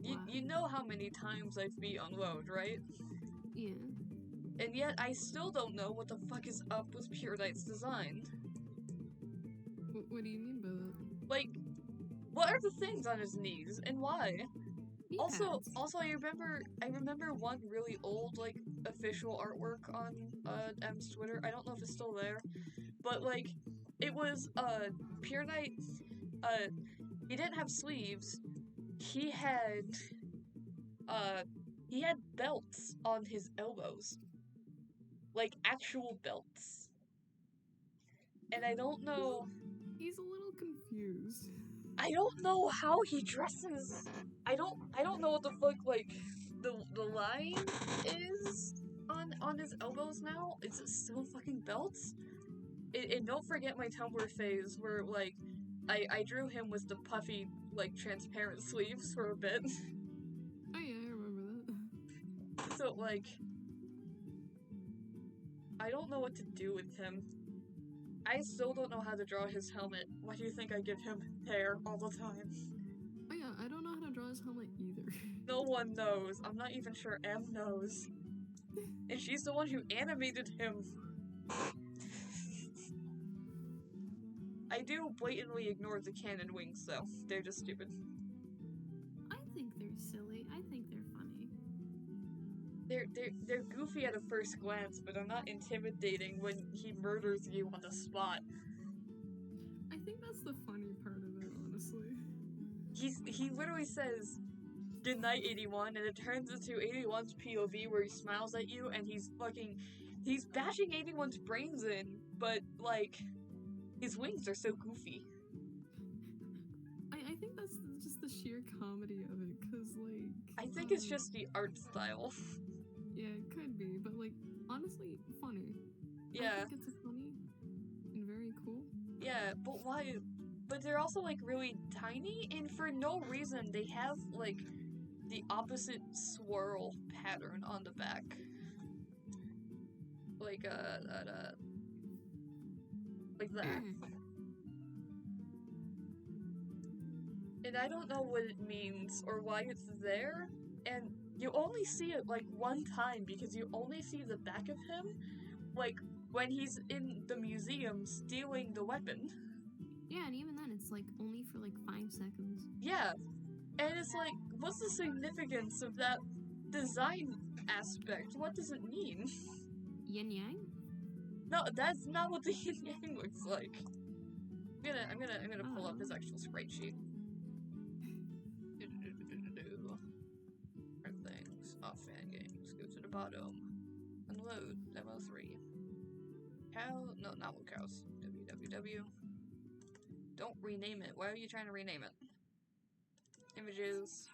You know how many times I've beat Unload, right? Yeah. And yet I still don't know what the fuck is up with Pure Knight's design. What do you mean by that? Like, what are the things on his knees and why? Also, I remember one really old, like, official artwork on, M's Twitter. I don't know if it's still there. But, like, it was, Pure Knight, he didn't have sleeves. He had belts on his elbows. Like, actual belts. And I don't know... He's a little confused. I don't know how he dresses. I don't know what the fuck, like, the line is on his elbows now. Is it still fucking belts? And don't forget my Tumblr phase where, like, I drew him with the puffy, like, transparent sleeves for a bit. Oh yeah, I remember that. So, like, I don't know what to do with him. I still don't know how to draw his helmet. Why do you think I give him hair all the time? Oh yeah, I don't know how to draw his helmet either. No one knows. I'm not even sure Em knows. And she's the one who animated him. I do blatantly ignore the cannon wings, though. They're just stupid. I think they're silly. I think they're they're goofy at a first glance, but they're not intimidating when he murders you on the spot. I think that's the funny part of it, honestly. He literally says, "Good night, 81," and it turns into 81's POV where he smiles at you and he's bashing 81's brains in, but like his wings are so goofy. I think that's just the sheer comedy of it, cause like I think it's just the art style. yeah, it could be, but like honestly, funny. Yeah. I think it's funny and very cool. Yeah, but why? But they're also like really tiny, and for no reason they have like the opposite swirl pattern on the back. Like like that. And I don't know what it means or why it's there, and you only see it like one time because you only see the back of him, like when he's in the museum stealing the weapon. Yeah, and even then, it's like only for like 5 seconds. Yeah, and it's like, what's the significance of that design aspect? What does it mean? Yin Yang? No, that's not what the yin yang looks like. I'm gonna pull up his actual sprite sheet. Things off fan games. Go to the bottom. Unload demo 3. Cow? No, not with cows. www. Don't rename it. Why are you trying to rename it? Images.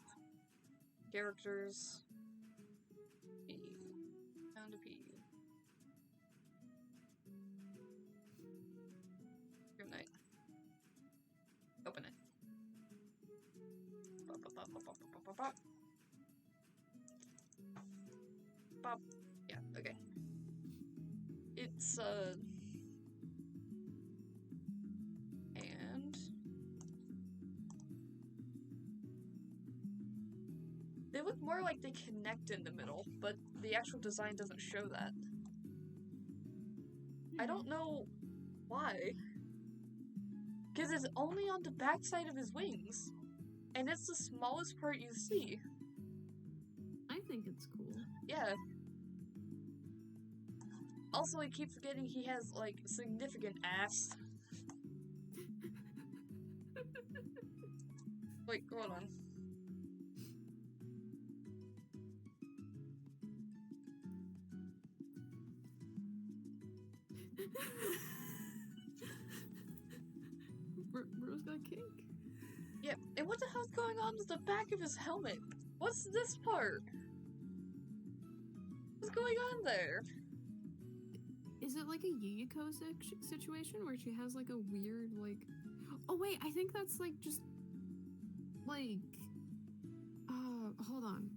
Characters. P. Found a P. Good night. Open it. Pop, pop, pop, pop, pop, pop, pop, pop. Pop. Yeah, okay. It's, and they look more like they connect in the middle, but the actual design doesn't show that. I don't know why. Because it's only on the backside of his wings. And it's the smallest part you see. I think it's cool. Yeah. Also, I keep forgetting he has, like, significant ass. Wait, hold on. Bro's got cake. Yeah, and what the hell's going on with the back of his helmet? What's this part? What's going on there? Is it like a Yuyiko situation where she has like a weird like... Oh wait, I think that's like just like... hold on.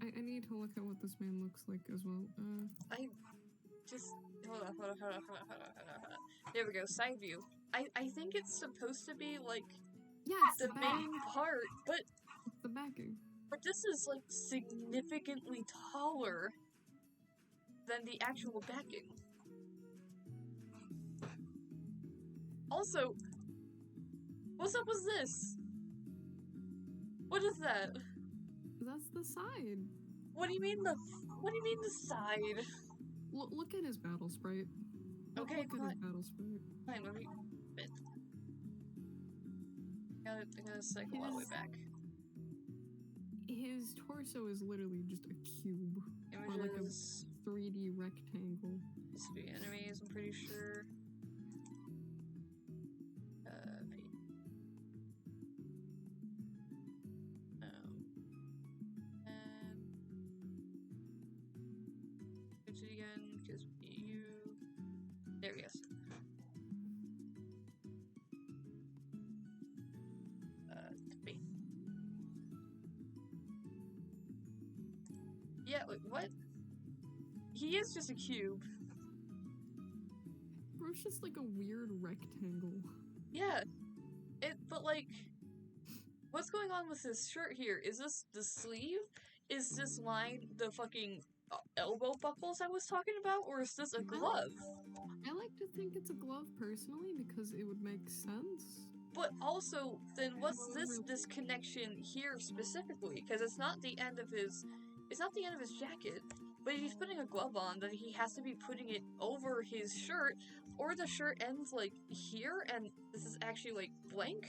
I need to look at what this man looks like as well. I just... Hold on. There we go, side view. I think it's supposed to be like... Yeah, it's the main part, but... It's the backing. But this is like significantly taller than the actual backing. Also, what's up with this? What is that? That's the side. What do you mean the side? Look at his battle sprite. Okay, Look at his battle sprite. Fine, let me... I gotta cycle all the way back. His torso is literally just a cube. Images. Or like a 3D rectangle. This would be enemies, I'm pretty sure. And... Go to it again, because you... There he is. Yeah, like, what? He is just a cube. Bro's just like a weird rectangle. Yeah. But like, what's going on with this shirt here? Is this the sleeve? Is this line the fucking elbow buckles I was talking about? Or is this a glove? I like to think it's a glove personally because it would make sense. But also, then what's this connection here specifically? Because it's not the end of his it's not the end of his jacket, but if he's putting a glove on, then he has to be putting it over his shirt, or the shirt ends, like, here, and this is actually, like, blank.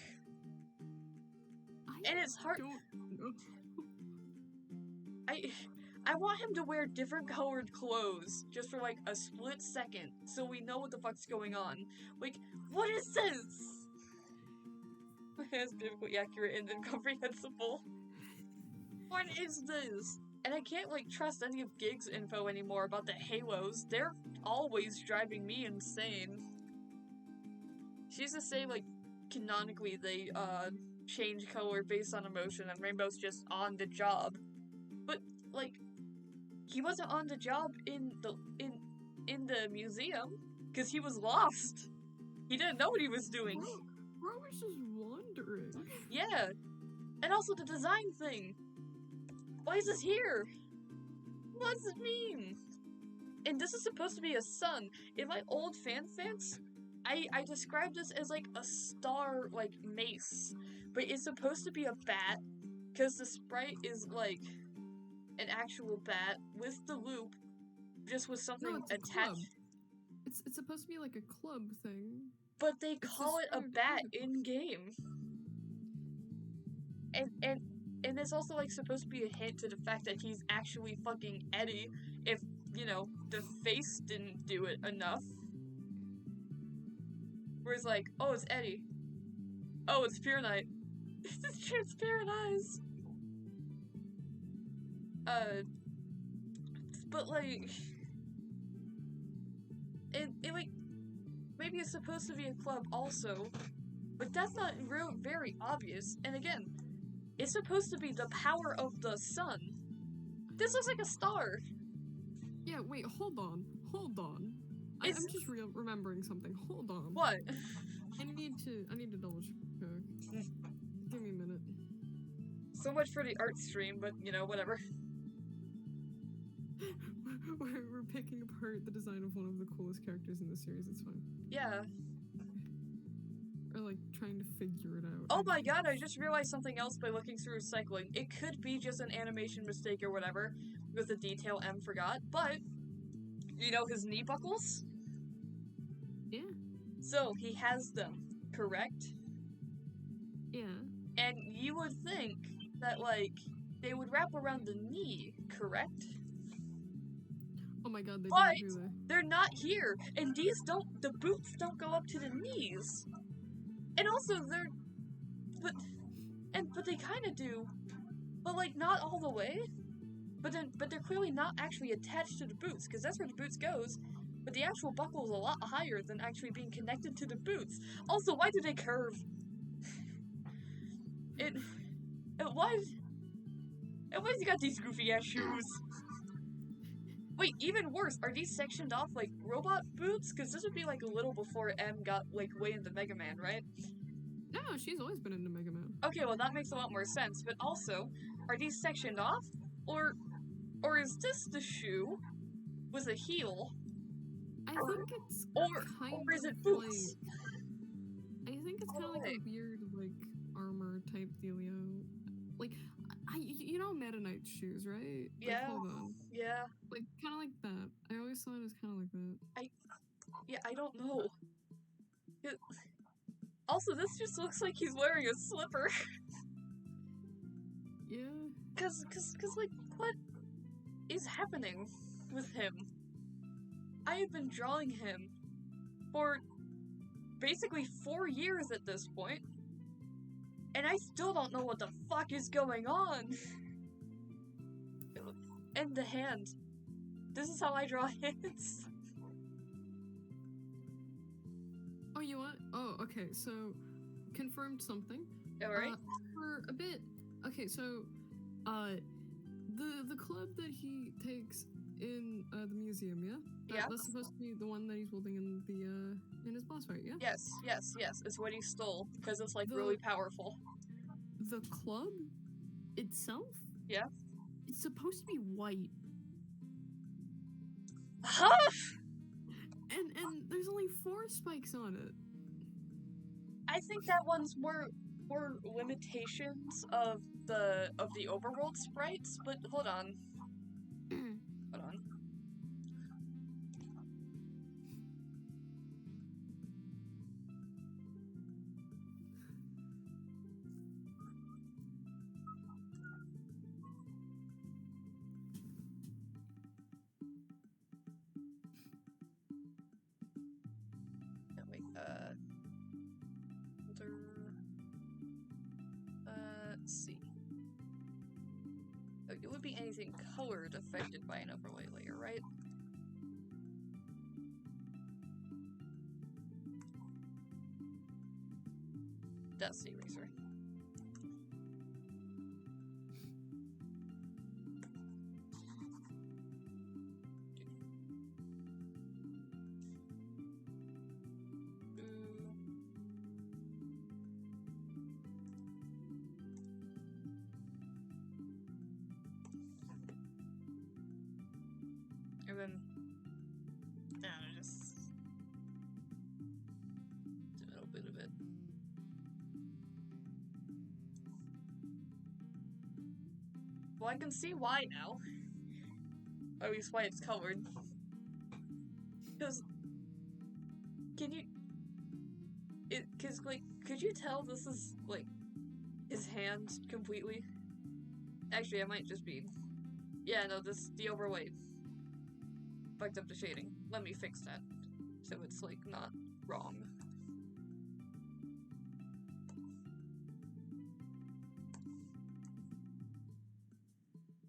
And it's hard. Don't know. I want him to wear different colored clothes just for, like, a split second, so we know what the fuck's going on. Like, what is this? It's biblically accurate and incomprehensible. What is this? And I can't, like, trust any of Gig's info anymore about the halos. They're always driving me insane. She used to say, like, canonically they, change color based on emotion, and Rainbow's just on the job. But, like, he wasn't on the job in the museum, because he was lost. He didn't know what he was doing. Bro was just wandering. Yeah. And also the design thing. Why is this here? What does it mean? And this is supposed to be a sun. In my old fanfics, I described this as like a star, like, mace. But it's supposed to be a bat, because the sprite is like an actual bat with the loop, just with something attached. It's supposed to be like a club thing. But they call it a bat in-game. And it's also, like, supposed to be a hint to the fact that he's actually fucking Eddie if, you know, the face didn't do it enough. Where it's like, oh, it's Eddie. Oh, it's Pure Night. It's transparent eyes. But, like, it like, maybe it's supposed to be a club also, but that's not very obvious. And again, it's supposed to be the power of the sun. This looks like a star. Yeah, wait, hold on. I'm just remembering something. Hold on. What? I need to double check. Give me a minute. So much for the art stream, but, you know, whatever. We're picking apart the design of one of the coolest characters in the series, it's fine. Yeah. Or, like, trying to figure it out. Oh my god, I just realized something else by looking through recycling. It could be just an animation mistake or whatever, with the detail M forgot, but, you know his knee buckles? Yeah. So, he has them, correct? Yeah. And you would think that, like, they would wrap around the knee, correct? Oh my god, they But do that. they're not here, and the boots don't go up to the knees. And also but they kind of do, but, like, not all the way. But they're clearly not actually attached to the boots, because that's where the boots goes. But the actual buckle is a lot higher than actually being connected to the boots. Also, why do they curve? Why's he got these goofy ass shoes? Wait, even worse, are these sectioned off like robot boots? Because this would be like a little before M got like way into Mega Man, right? No, she's always been into Mega Man. Okay, well that makes a lot more sense. But also, are these sectioned off, or is this the shoe with a heel? I think it's or is it boots? Like, I think it's kind of like a weird like armor type dealio. Like, you know Meta Knight's shoes, right? Like, Yeah. hold on. Yeah. Like, kind of like that. I always thought it was kind of like that. I don't know. Also, this just looks like he's wearing a slipper. Yeah. Cause, like, what is happening with him? I have been drawing him for basically 4 years at this point, and I still don't know what the fuck is going on. And the hand. This is how I draw hands. Oh, you want? Oh, okay. So, confirmed something. Alright. For a bit. Okay, so, the club that he takes in the museum, yeah? Yeah. That's supposed to be the one that he's holding in his boss fight, yeah? Yes. It's what he stole, because it's, like, really powerful. The club itself? Yeah. It's supposed to be white. Huh? And there's only 4 spikes on it. I think that one's more limitations of the overworld sprites, but hold on. Hold on. No, wait, let's see. Oh, it would be anything colored affected by an overlay layer, right? That's the eraser. And then, I don't know, just a little bit of it. Well, I can see why now. Or at least why it's colored. Because, like, could you tell this is, like, his hand completely? Actually, I might just be, yeah, no, the overlay fucked up the shading. Let me fix that, so it's, like, not wrong.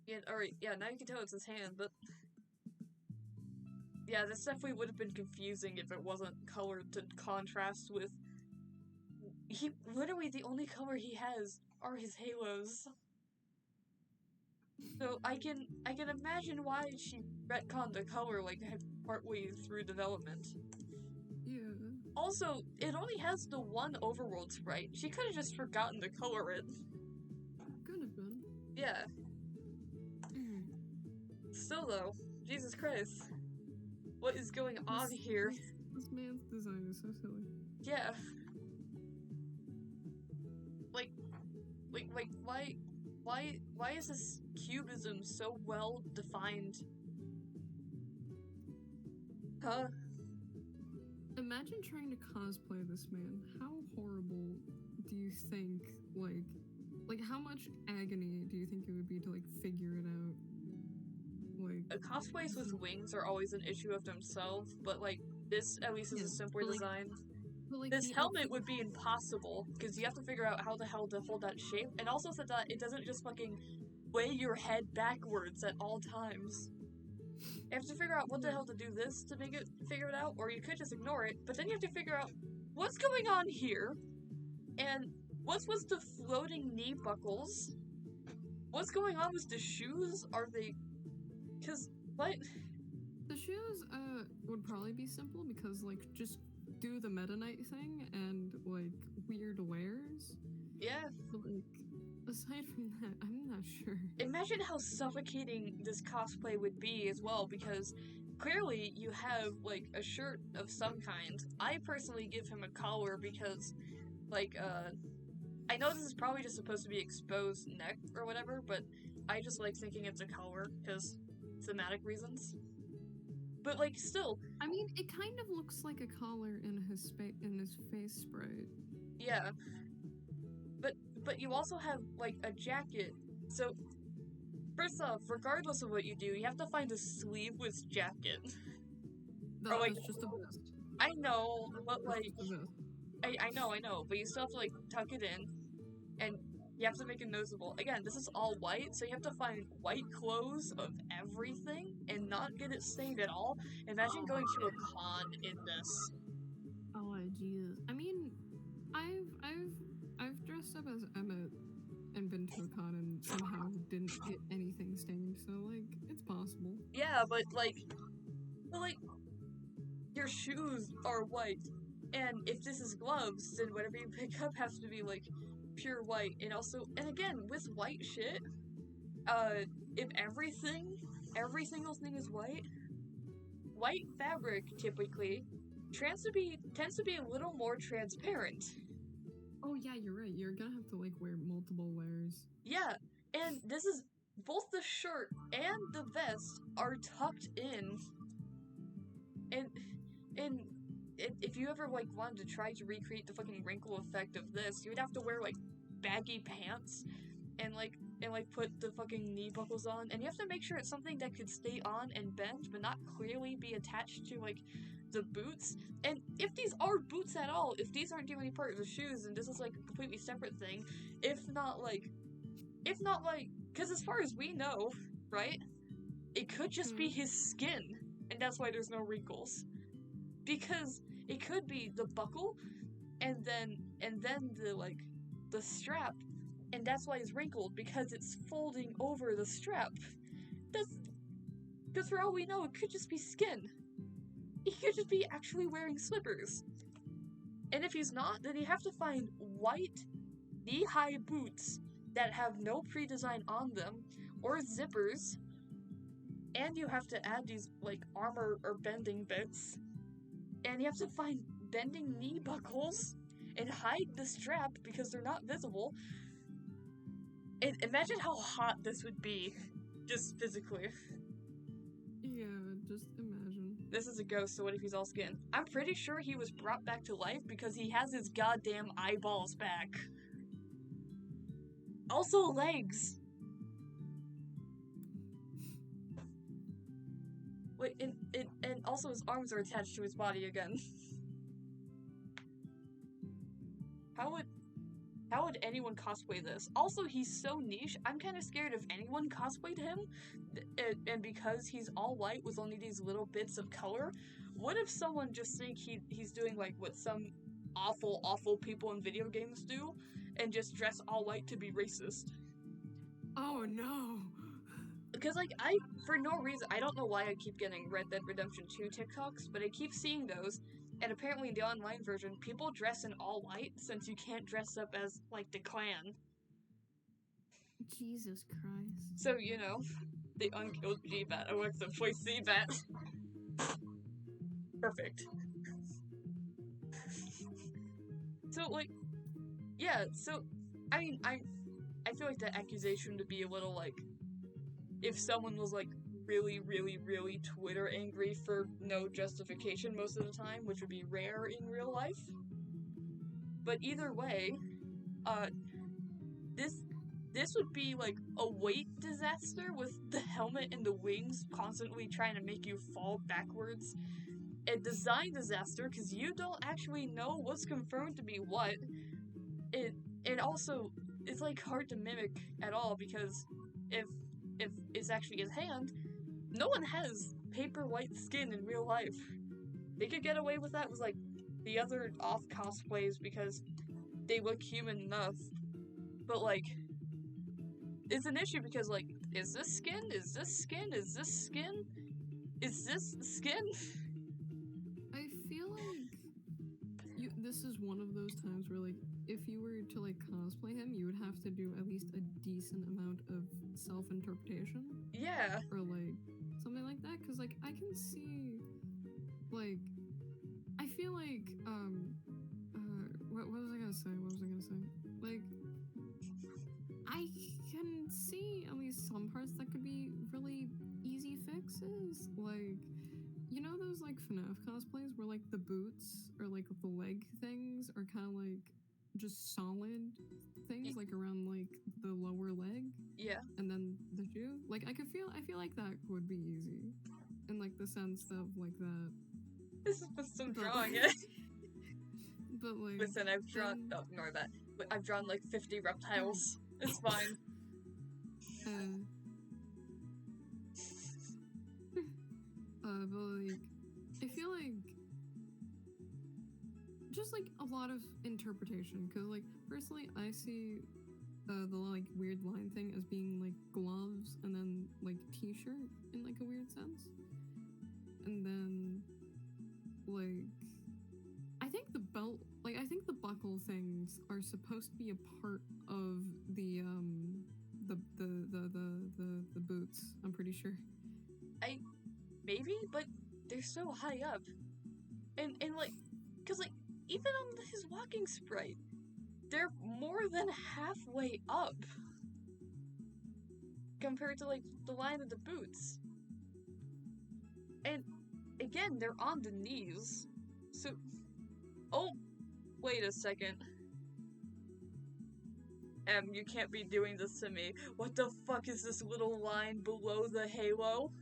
Yeah, alright, yeah, now you can tell it's his hand, but yeah, this definitely would have been confusing if it wasn't colored to contrast with. Literally, the only color he has are his halos. So I can imagine why she retconned the color like partway through development. Yeah. Also, it only has the one overworld sprite. She could have just forgotten to color it. Could have been. Yeah. Still though, Jesus Christ. What is going on here? This man's design is so silly. Yeah. Like, why is this cubism so well defined? Huh? Imagine trying to cosplay this man. How horrible do you think, like how much agony do you think it would be to, like, figure it out? Like, Cosplays with wings are always an issue of themselves, but, like, this at least is Yeah, a simpler but, like, design. like This the helmet outfit- would be impossible, because you have to figure out how the hell to hold that shape, and also so that it doesn't just fucking weigh your head backwards at all times. You have to figure out what the hell to do this to figure it out, or you could just ignore it, but then you have to figure out what's going on here, and what's with the floating knee buckles? What's going on with the shoes? Are they... Cause, what? The shoes, would probably be simple because, like, just do the Meta Knight thing and, like, weird layers. Yeah. But, like, aside from that, I'm not sure. Imagine how suffocating this cosplay would be as well, because clearly you have, like, a shirt of some kind. I personally give him a collar because, like, I know this is probably just supposed to be exposed neck or whatever, but I just like thinking it's a collar because thematic reasons. But, like, still. I mean, it kind of looks like a collar in his face sprite. Yeah. But you also have, like, a jacket. So, first off, regardless of what you do, you have to find a sleeveless jacket. That, Or, like, that's just the best. I know, but, like, That's the best. I know, but you still have to, like, tuck it in, and you have to make it noticeable. Again, this is all white, so you have to find white clothes of everything and not get it stained at all. Imagine going to a con in this. Oh, jeez. I mean, I've dressed up as Emmett and been to a con and somehow didn't get anything stained, so, like, it's possible. Yeah, but your shoes are white, and if this is gloves, then whatever you pick up has to be, like, pure white. And also, and again, with white shit, if every single thing is white fabric typically tends to be a little more transparent. Oh yeah, you're right. You're gonna have to, like, wear multiple layers. Yeah, and this is both the shirt and the vest are tucked in, and if you ever like wanted to try to recreate the fucking wrinkle effect of this, you would have to wear like baggy pants and put the fucking knee buckles on, and you have to make sure it's something that could stay on and bend but not clearly be attached to like the boots. And if these are boots at all, if these aren't doing any part of the shoes, then this is like a completely separate thing. If not like because as far as we know, right, it could just be his skin, and that's why there's no wrinkles. Because it could be the buckle and then the strap, and that's why it's wrinkled, because it's folding over the strap. Because for all we know, it could just be skin. He could just be actually wearing slippers. And if he's not, then you have to find white knee-high boots that have no pre-design on them, or zippers, and you have to add these, like, armor or bending bits, and you have to find bending knee buckles, and hide the strap because they're not visible. And imagine how hot this would be, just physically. Yeah, just imagine. This is a ghost, so what if he's all skin? I'm pretty sure he was brought back to life because he has his goddamn eyeballs back. Also legs. Wait, and also his arms are attached to his body again. How would anyone cosplay this? Also, he's so niche, I'm kind of scared if anyone cosplayed him, and because he's all white with only these little bits of color, what if someone just think he's doing like what some awful people in video games do, and just dress all white to be racist? Oh no! Because, like, for no reason, I don't know why I keep getting Red Dead Redemption 2 TikToks, but I keep seeing those, and apparently in the online version, people dress in all white since you can't dress up as, like, the clan. Jesus Christ. So, you know, the unkilled G-Bat. I like to play C-Bat. Perfect. So, like, yeah, so, I mean, I feel like that accusation would be a little, like, if someone was, like, really Twitter angry for no justification most of the time, which would be rare in real life. But either way, this would be, like, a weight disaster with the helmet and the wings constantly trying to make you fall backwards. A design disaster, because you don't actually know what's confirmed to be what. It also, it's, like, hard to mimic at all, because if it's actually his hand, no one has paper white skin in real life. They could get away with that with, like, the other off cosplays because they look human enough. But, like, it's an issue because, like, is this skin? Is this skin? Is this skin? Is this skin? I feel like this is one of those times where, like, if you were to, like, cosplay him, you would have to do at least a decent amount of self-interpretation. Yeah. Or, like, something like that, because, like, I can see, like, I feel like, what was I gonna say? Like, I can see at least some parts that could be really easy fixes, like, you know those, like, FNAF cosplays where, like, the boots or, like, the leg things are kind of, like, just solid things, like, around, like, the lower leg? Yeah. And then the shoe? Like, I feel like that would be easy. In, like, the sense of, like, that. This is just some But, drawing like, it. But, like... Listen, I've drawn... Oh, ignore that. But I've drawn, like, 50 reptiles. It's fine. But, like, I feel like just, like, a lot of interpretation, because, like, personally, I see the, like, weird line thing as being, like, gloves and then, like, t-shirt in, like, a weird sense. And then, like, I think the belt, like, I think the buckle things are supposed to be a part of the boots, I'm pretty sure. Maybe, but they're so high up. And like, cause, like, even on his walking sprite, they're more than halfway up. compared to like the line of the boots. And again, they're on the knees. So, oh, wait a second. You can't be doing this to me. What the fuck is this little line below the halo?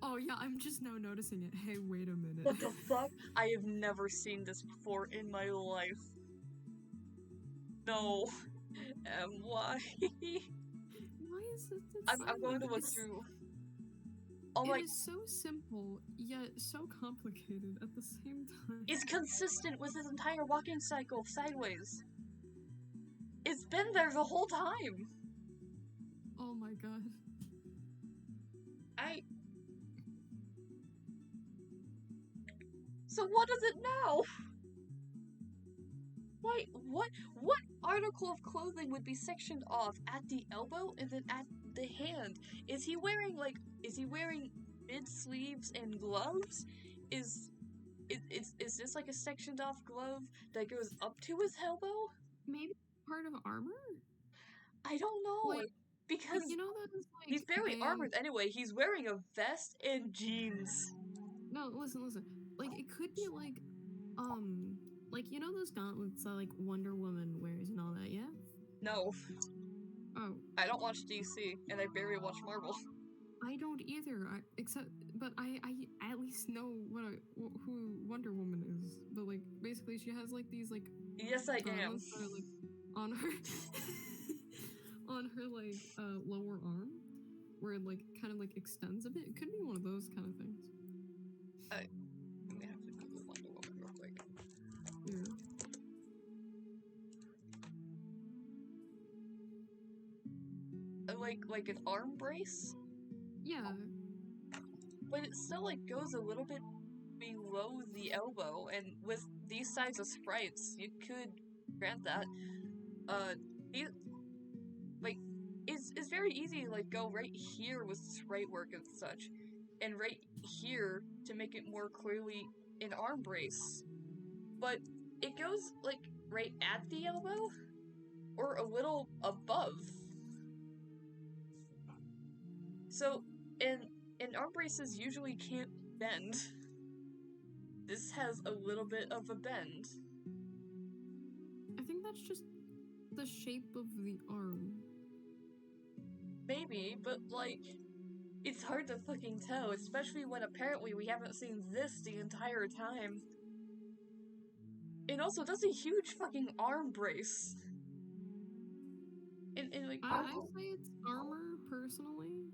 Oh yeah, I'm just now noticing it. Hey, wait a minute. What the fuck? I have never seen this before in my life. No. Why? Why is it? I'm going to look through. Oh my. It is so simple, yet so complicated at the same time. It's consistent with his entire walking cycle sideways. It's been there the whole time. Oh my god. So what is it now? Wait, what article of clothing would be sectioned off at the elbow and then at the hand? Is he wearing mid sleeves and gloves? Is this like a sectioned off glove that goes up to his elbow? Maybe part of armor? I don't know. Like, because you know those, like, he's very armored anyway. He's wearing a vest and jeans. No, listen. Like, it could be like, like, you know those gauntlets that, like, Wonder Woman wears and all that, yeah? No. Oh. I don't watch DC, and I barely watch Marvel. I don't either, but I at least know who Wonder Woman is. But, like, basically she has, like, these, like... Yes, I am. That are, like, on her... on her, like, lower arm, where it, like, kind of, like, extends a bit. It could be one of those kind of things. I'm gonna have to Google Wonder Woman real quick. Yeah. Like an arm brace? Yeah. But it still, like, goes a little bit below the elbow, and with these size of sprites, you could grant that. It's very easy to, like, go right here with sprite work and such, and right here to make it more clearly an arm brace. But it goes, like, right at the elbow, or a little above. So, and arm braces usually can't bend. This has a little bit of a bend. I think that's just the shape of the arm. Maybe, but, like, it's hard to fucking tell, especially when apparently we haven't seen this the entire time. And also, that's a huge fucking arm brace. And like, I say it's armor, personally.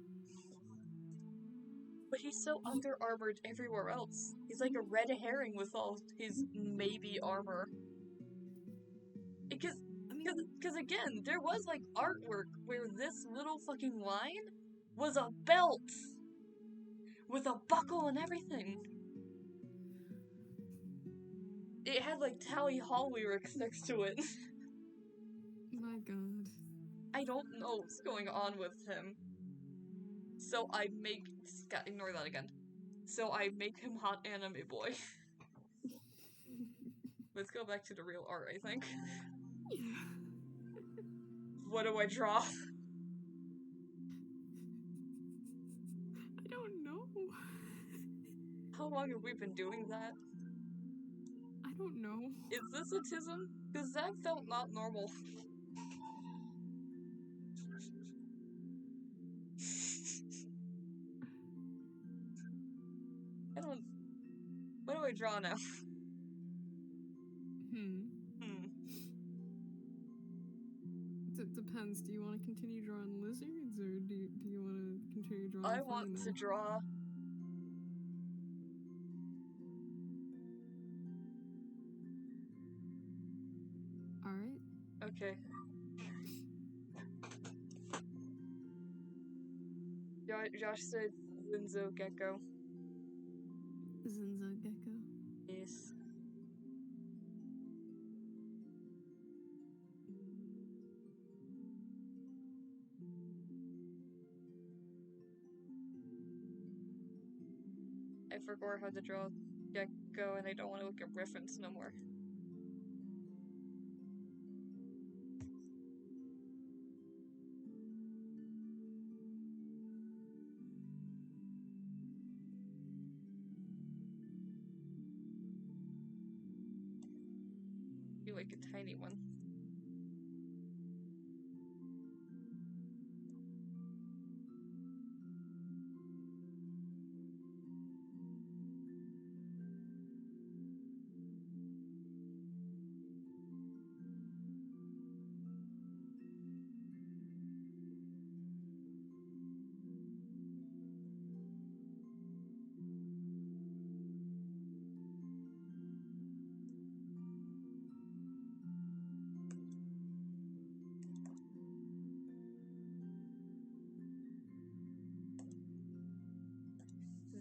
But he's so under-armored everywhere else. He's like a red herring with all his maybe armor. Because again, there was, like, artwork where this little fucking line was a belt! With a buckle and everything! It had, like, Tally Hall lyrics next to it. My god. I don't know what's going on with him. So I make... ignore that again. So I make him hot anime boy. Let's go back to the real art, I think. Yeah. What do I draw? I don't know. How long have we been doing that? I don't know. Is this autism? Because that felt not normal. What do I draw now? It depends. Do you want to continue drawing lizards, or do you want to continue drawing I want to draw... Alright. Okay. Josh said Zinzo Gecko. Zinzo Gecko? Yes. I forgot how to draw Gecko, and I don't want to look at reference no more. like a tiny one.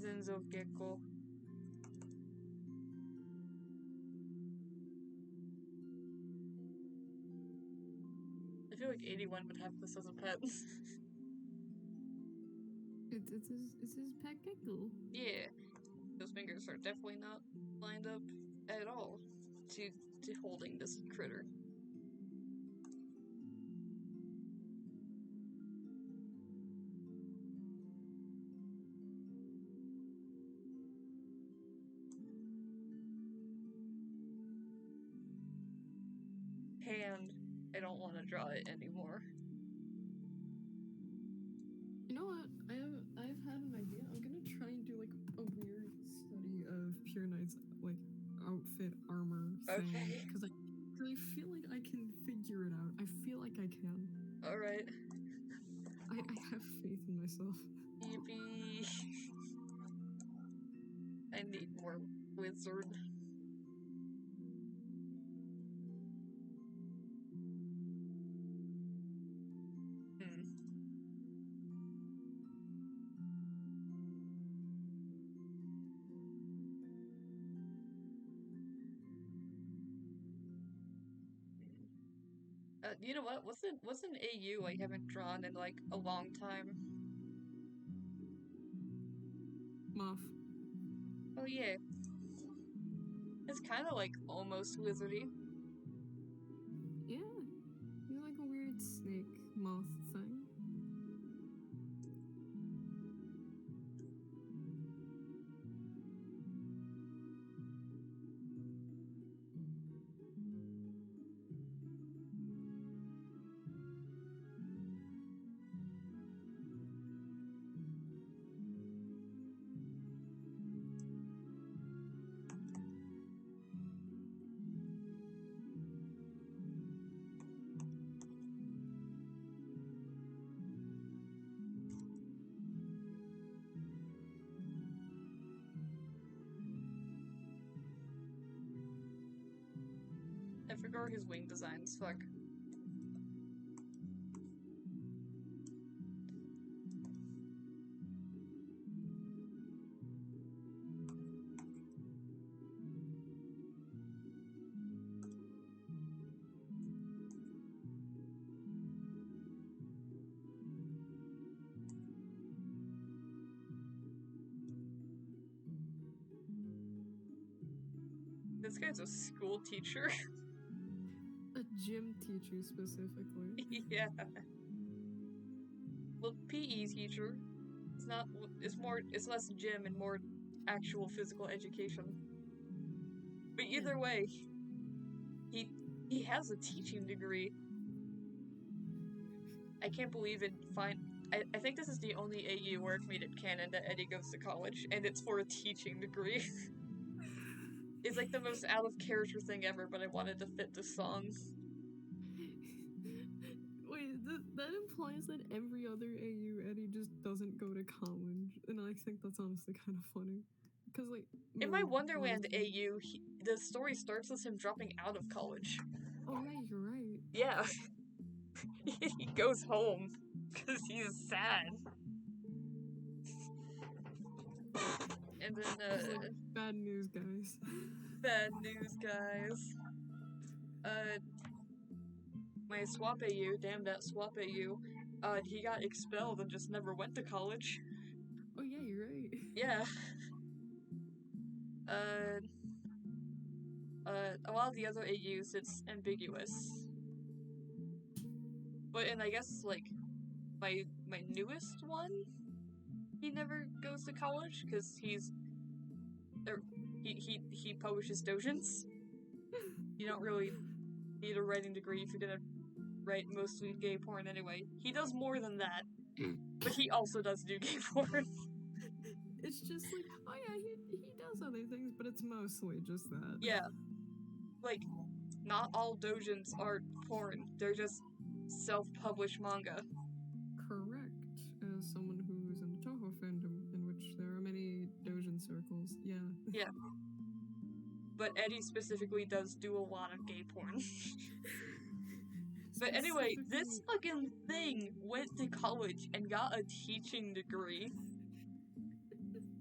Zenzo Gecko. I feel like 81 would have this as a pet. It's his pet gecko. Yeah. Those fingers are definitely not lined up at all to holding this critter. Hand. I don't want to draw it anymore. You know what? I've had an idea. I'm gonna try and do like a weird study of Pure Knight's like outfit armor thing Okay. because I feel like I can figure it out. I feel like I can. Alright. I have faith in myself. Yippee. I need more wizard. You know what? What's an AU I haven't drawn in like a long time? Muff. Oh yeah. It's kind of like almost wizardy. Yeah. You're like a weird snake moth thing. I forgot his wing designs. Fuck. This guy's a school teacher. A gym teacher specifically. Yeah. Well, PE teacher. It's not. It's less gym and more actual physical education. But either way, he has a teaching degree. I can't believe it. I think this is the only AU where it made it canon that Eddie goes to college, and it's for a teaching degree. It's like the most out of character thing ever, but I wanted to fit the song. Wait, that implies that every other AU Eddie just doesn't go to college, and I think that's honestly kind of funny. Because like in my Wonderland AU, the story starts with him dropping out of college. Oh yeah, you're right. Yeah, he goes home because he's sad. And then like, bad news, guys. Bad news, guys. My swap AU, damn that swap AU, he got expelled and just never went to college. Oh yeah, you're right. Yeah. A lot of the other AUs, it's ambiguous. But and I guess like my newest one, he never goes to college because he publishes doujins. You don't really need a writing degree if you're gonna write mostly gay porn anyway. He does more than that, but he also does do gay porn. It's just like, oh yeah, he does other things, but it's mostly just that. Yeah. Like, not all doujins are porn. They're just self-published manga. Correct. As someone who's in the Toho fandom, in which there are many doujin circles, yeah. Yeah. But Eddie specifically does do a lot of gay porn. But anyway, this fucking thing went to college and got a teaching degree.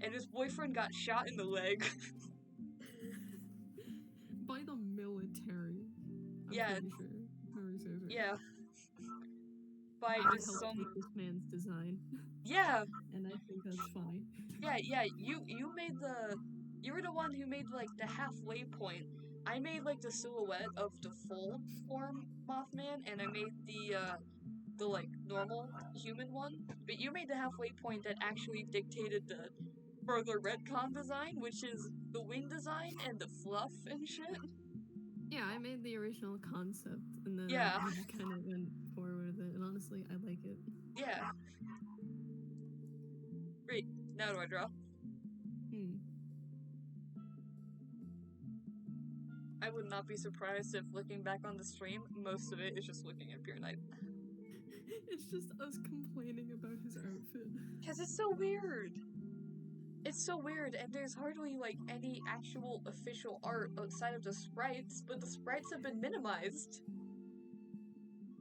And his boyfriend got shot in the leg. By the military. I'm Yeah. pretty sure. Whoever says it. Yeah. By I just helped some... with this man's design. Yeah! And I think that's funny. Yeah, you made the... You were the one who made, like, the halfway point. I made, like, the silhouette of the full form Mothman, and I made the, like, normal human one. But you made the halfway point that actually dictated the further retcon design, which is the wing design and the fluff and shit. Yeah, I made the original concept, and then Yeah. I just kind of went forward with it, and honestly, I like it. Yeah. Great. Now do I draw? I would not be surprised if looking back on the stream, most of it is just looking at Pure Night. It's just us complaining about his outfit. Because it's so weird! It's so weird, and there's hardly, like, any actual official art outside of the sprites, but the sprites have been minimized.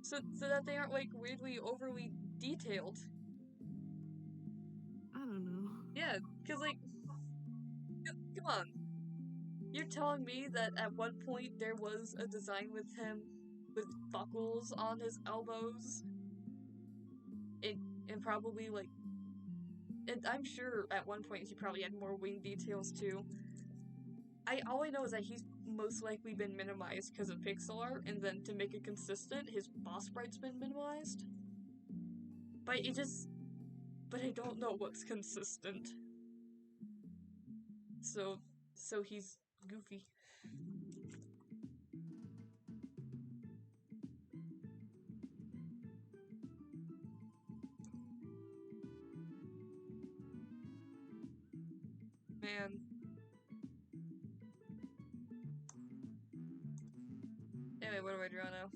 So that they aren't, like, weirdly overly detailed. I don't know. Yeah, because, like, come on. You're telling me that at one point there was a design with him with buckles on his elbows? And probably, like... And I'm sure at one point he probably had more wing details, too. All I know is that he's most likely been minimized because of pixel art, and then to make it consistent, his boss sprite's been minimized. But I don't know what's consistent. So he's goofy. Man. Anyway, what do I draw now?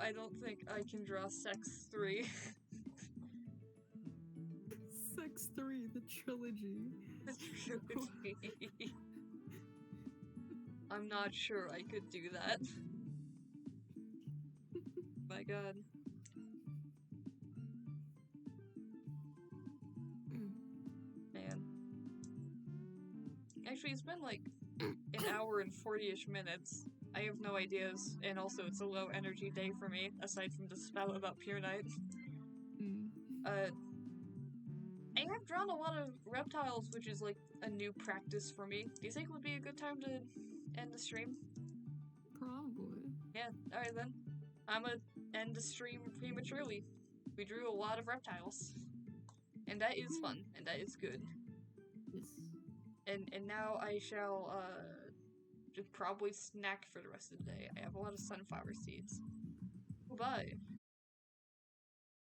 I don't think I can draw Sex 3. Sex 3, the trilogy. The trilogy. I'm not sure I could do that. My god. Man. Actually, it's been like an hour and 40-ish minutes. I have no ideas, and also it's a low energy day for me, aside from the spout about Pure Night. I have drawn a lot of reptiles, which is like a new practice for me. Do you think it would be a good time to end the stream? Probably. Yeah, alright then. I'ma end the stream prematurely. We drew a lot of reptiles. And that is fun, and that is good. Yes. And now I shall, just probably snack for the rest of the day. I have a lot of sunflower seeds. Goodbye.